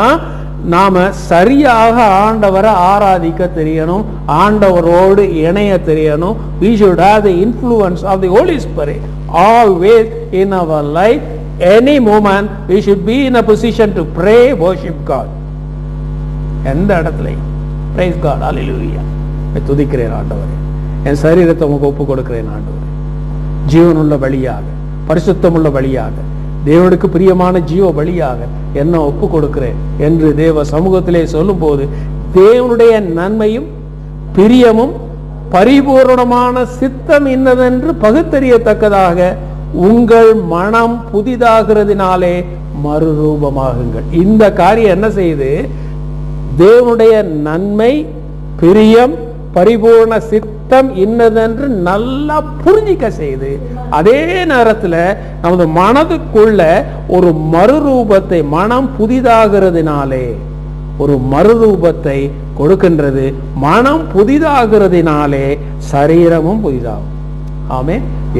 நாம சரியாக ஆண்டவரை ஆராதிக்க தெரியணும், ஆண்டவரோடு இணைய தெரியணும். We should have the influence of the Holy Spirit always in our life. Any moment we should be in a position to pray, worship God. எந்த இடத்துலையும் praise God, hallelujah. துதிக்கிறேன் ஆண்டவரே, என் சரீரத்தை உமக்கு ஒப்பு கொடுக்கிறேன் ஆண்டவரே, ஜீவனுள்ள பலியாக, பரிசுத்தமுள்ள பலியாக, தேவனுக்கு பிரியமான ஜீவ பலியாக என்ன ஒப்பு கொடுக்கிறேன் என்று தேவ சமூகத்திலே சொல்லும் போது தேவனுடைய நன்மையும் பிரியமும் பரிபூர்ணமான சித்தம் இன்னதென்று பகுத்தறியத்தக்கதாக உங்கள் மனம் புதிதாகிறதுனாலே மறுரூபமாகுங்கள். இந்த காரியம் என்ன செய்யுது? தேவனுடைய நன்மை, பிரியம், பரிபூர்ண சித்தம் இன்னதென்று நல்லா புரிஞ்சிக்க செய்து, அதே நேரத்தில் நமது மனதுக்குள்ள ஒரு மறுரூபத்தை, மனம் புதிதாகிறதுனாலே ஒரு மறுரூபத்தை கொடுக்கின்றது. மனம் புதிதாகிறதுனாலே சரீரமும் புதிதாகும். ஆமே,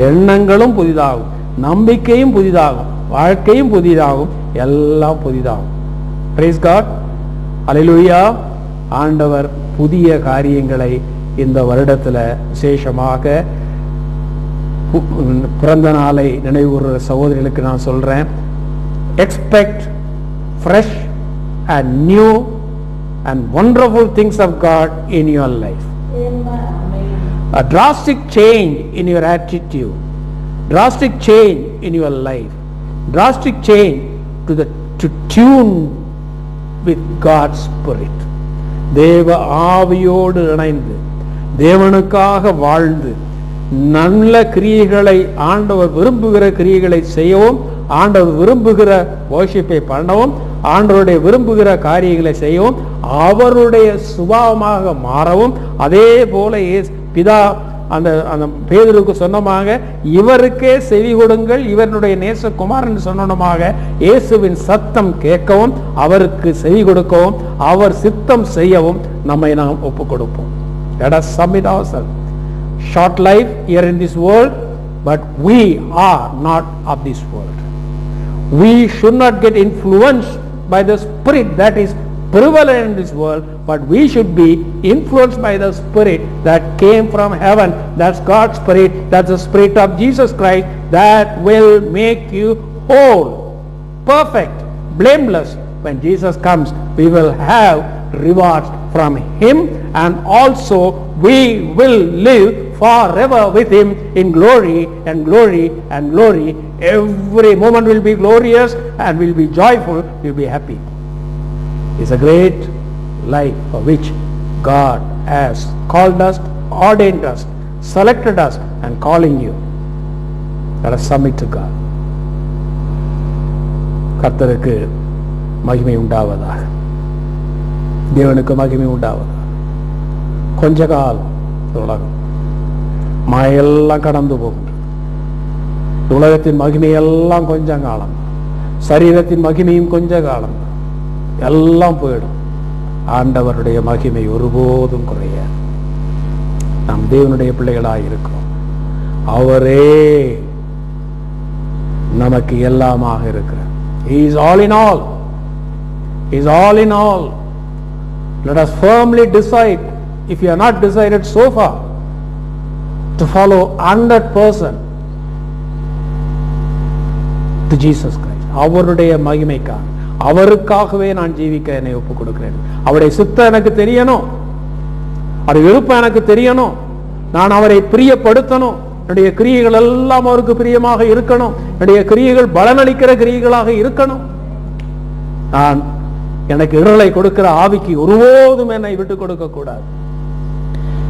எண்ணங்களும் புதிதாகும், நம்பிக்கையும் புதிதாகும், வாழ்க்கையும் புதிதாகும், எல்லாம் புதிதாகும். பிரைஸ் காட், அல்லேலூயா. ஆண்டவர் புதிய காரியங்களை இந்த வருடத்துல விசேஷமாக பிறந்த நாளை நினைவுகூர்ற சகோதரிகளுக்கு நான் சொல்றேன், expect fresh and new and wonderful things of God in your life. A drastic change in your attitude, drastic change in your life, drastic change to tune with God's Spirit. தேவ ஆவியோடு இணைந்து தேவனுக்காக வாழ்ந்து நல்ல கிரியைகளை, ஆண்டவர் விரும்புகிற கிரியைகளை செய்யவும், ஆண்டவர் விரும்புகிற வர்ஷிப்பை பண்ணவும், ஆண்டவருடைய விரும்புகிற காரியங்களை செய்யவும் அவருடைய சுபாவமாக மாறவும், அதே போல பிதா அந்த அந்த பேதுருக்கு சொன்னமாக இவருக்கே செவி கொடுங்கள், இவருடைய நேசகுமாரன் சொன்னமாக இயேசுவின் சத்தம் கேட்கவும் அவருக்கு செவி கொடுக்கவும் அவர் சித்தம் செய்யவும் நம்மை நாம் ஒப்பு கொடுப்போம். Let us submit ourselves. Short life here in this world, but we are not of this world. We should not get influenced by the spirit that is prevalent in this world, but we should be influenced by the spirit that came from heaven. That's God's spirit. That's the spirit of Jesus Christ that will make you whole, perfect, blameless. When Jesus comes, we will have rewards from him, and also we will live forever with him in glory and glory and glory. Every moment will be glorious and will be joyful, will be happy. It's a great life for which God has called us, ordained us, selected us, and calling you. Let us submit to God. கர்த்தருக்கு மகிமை உண்டாவதாக, தேவனுக்கு மகிமை உண்டாவதாக. கொஞ்ச காலம் உலகம் மாயெல்லாம் கடந்து போகின்றது. உலகத்தின் மகிமையெல்லாம் கொஞ்ச காலம், சரீரத்தின் மகிமையும் கொஞ்ச காலம், எல்லாம் போயிடும். ஆண்டவருடைய மகிமை ஒருபோதும் குறையாது. நாம் தேவனுடைய பிள்ளைகளாக இருக்கிறோம். அவரே நமக்கு எல்லாமாக இருக்கிறார். He is all in all. He is all in all. Let us firmly decide, if you are not decided so far, to follow 100% to Jesus Christ. அவருடைய மகிமைக்காக, அவருக்காகவே நான் ஜீவிக்க என்னை ஒப்புக் கொடுக்கிறேன். அவருடைய சித்தம் எனக்கு தெரியணும், அவருடைய விருப்பம் எனக்கு தெரியணும், நான் அவரை பிரியப்படுத்தணும். என்னுடைய கிரியைகள் எல்லாம் அவருக்கு பிரியமாக இருக்கணும். என்னுடைய கிரியைகள் பலனளிக்கிற கிரியைகளாக இருக்கணும். நான் எனக்கு இடரலை கொடுக்கிற ஆவிக்கு ஒருபோதும் என்னை விட்டு கொடுக்க கூடாது.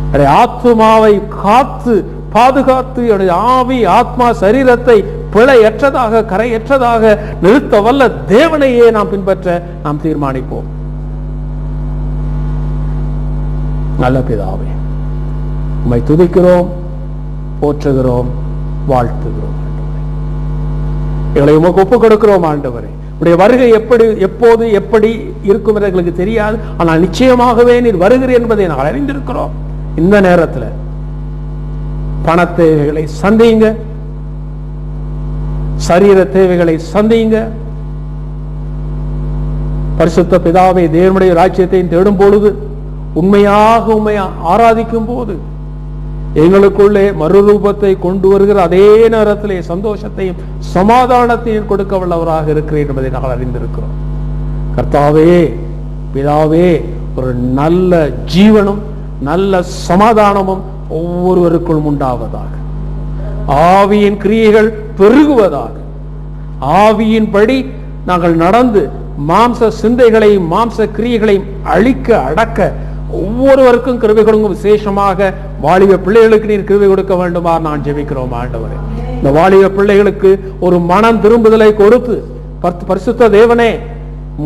என்னுடைய ஆத்மாவை காத்து பாதுகாத்து என்னுடைய ஆவி ஆத்மா சரீரத்தை பிழையற்றதாக கரையற்றதாக நிறுத்த வல்ல தேவனையே நாம் பின்பற்ற நாம் தீர்மானிப்போம். நல்ல பிதாவே, உம்மை துதிக்கிறோம், போற்றுகிறோம், வாழ்த்துகிறோம். எங்களை உமக்கு ஒப்புக் கொடுக்கிறோம் ஆண்டவரே. உடைய வருகை எப்போது எப்படி இருக்கும் என்று எங்களுக்கு தெரியாது. ஆனால் நிச்சயமாகவே நீர் வருகிறீர் என்பதை நாங்கள் அறிந்திருக்கிறோம். இந்த நேரத்தில் பண தேவைகளை சந்திங்க, சரீர தேவைகளை சந்திங்க. பரிசுத்த பிதாவை தேவனுடைய ராஜ்யத்தை தேடும் பொழுது, உண்மையாக உண்மை ஆராதிக்கும் போது எங்களுக்குள்ளே மறுரூபத்தை கொண்டு வருகிற அதே நேரத்திலே சந்தோஷத்தையும் சமாதானத்தையும் கொடுக்க வல்லவராக இருக்கிறேன் என்பதை நாங்கள் அறிந்திருக்கிறோம். கர்த்தாவே, பிதாவே, ஒரு நல்ல ஜீவனும் நல்ல சமாதானமும் ஒவ்வொருவருக்குள் உண்டாவதாக. ஆவியின் கிரியைகள் பெருகுவதாக. ஆவியின்படி நாங்கள் நடந்து மாம்ச சிந்தைகளையும் மாம்ச கிரியைகளையும் அழிக்க அடக்க ஒவ்வொருவருக்கும் கிருபை கொடுங்க. விசேஷமாக வாலிப பிள்ளைகளுக்கு நீர் கிருபை கொடுக்க வேண்டுமா நான் ஜெபிக்கிறோம் ஆண்டவரே. இந்த வாலிப பிள்ளைகளுக்கு ஒரு மனம் திரும்புதலை கொடுத்து, பரிசுத்த தேவனே,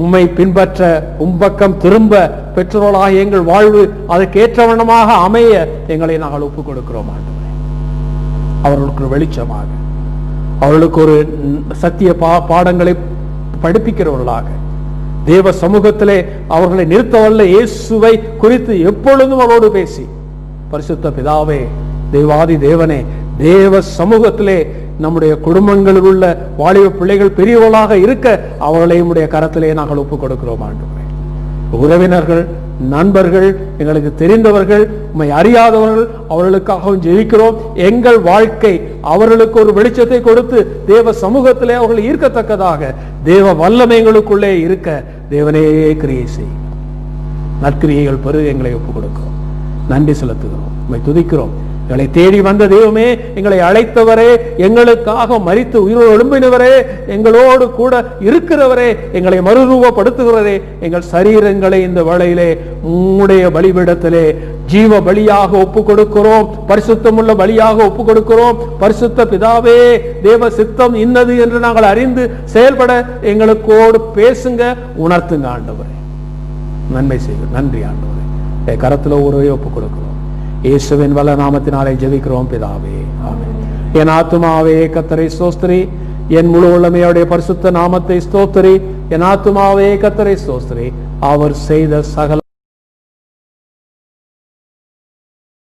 உம்மை பின்பற்ற உம்பக்கம் திரும்ப பெற்றோர்களாக எங்கள் வாழ்வு அதற்கேற்றவண்ணமாக அமைய எங்களை நாங்கள் ஒப்புக் கொடுக்கிறோம் ஆண்டவரே. அவர்களுக்கு ஒரு வெளிச்சமாக, அவர்களுக்கு ஒரு சத்திய பாடங்களை படிப்பிக்கிறவர்களாக, தேவ சமூகத்திலே அவர்களை நிறுத்தவல்ல இயேசுவை குறித்து எப்பொழுதும் அவரோடு பேசி, பரிசுத்த பிதாவே, தேவாதி தேவனே, தேவ சமூகத்திலே நம்முடைய குடும்பங்களில் உள்ள வாலிப பிள்ளைகள் பெரியவர்களாக இருக்க அவர்களை நம்முடைய கரத்திலே நாங்கள் ஒப்புக் கொடுக்கிறோம் ஆண்டவரே. உறவினர்கள், நண்பர்கள், எங்களுக்கு தெரிந்தவர்கள், உம்மை அறியாதவர்கள், அவர்களுக்காகவும் ஜெபிக்கிறோம். எங்கள் வாழ்க்கை அவர்களுக்கு ஒரு வெளிச்சத்தை கொடுத்து தேவ சமூகத்திலே அவர்கள் ஈர்க்கத்தக்கதாக தேவ வல்லமை எங்களுக்குள்ளே இருக்க தேவனே கிரியை செய். நற்கிரியைகள் பெருக எங்களை ஒப்புக் கொடுக்கிறோம். நன்றி செலுத்துகிறோம், உம்மை துதிக்கிறோம். எங்களை தேடி வந்த தெய்வமே, எங்களை அழைத்தவரே, எங்களுக்காக மரித்து உயிரோடு எழும்பினவரே, எங்களோடு கூட இருக்கிறவரே, எங்களை மறுரூபப்படுத்துகிறவரே, எங்கள் சரீரங்களை இந்த வேளையிலே உம்முடைய பலிபீடத்திலே ஜீவ பலியாக ஒப்பு கொடுக்கிறோம், பரிசுத்தமுள்ள பலியாக ஒப்பு கொடுக்கிறோம். பரிசுத்த பிதாவே, தேவ சித்தம் இன்னது என்று நாங்கள் அறிந்து செயல்பட எங்களுக்கோடு பேசுங்க, உணர்த்துங்க ஆண்டவரே. நன்மை செய்வோம். நன்றி ஆண்டவரே. கரத்துல ஒருவே ஒப்பு கொடுக்கிறோம். இயேசுவின் வல்ல நாமத்தினாலே ஜெபிக்கிறோம் பிதாவே, ஆமென். என் ஆத்துமாவே கர்த்தரை ஸ்தோத்திரி, என் முழு உள்ளமையுடைய பரிசுத்த நாமத்தை ஸ்தோத்திரி. என் ஆத்துமாவே கர்த்தரை ஸ்தோத்திரி, அவர் செய்த சகல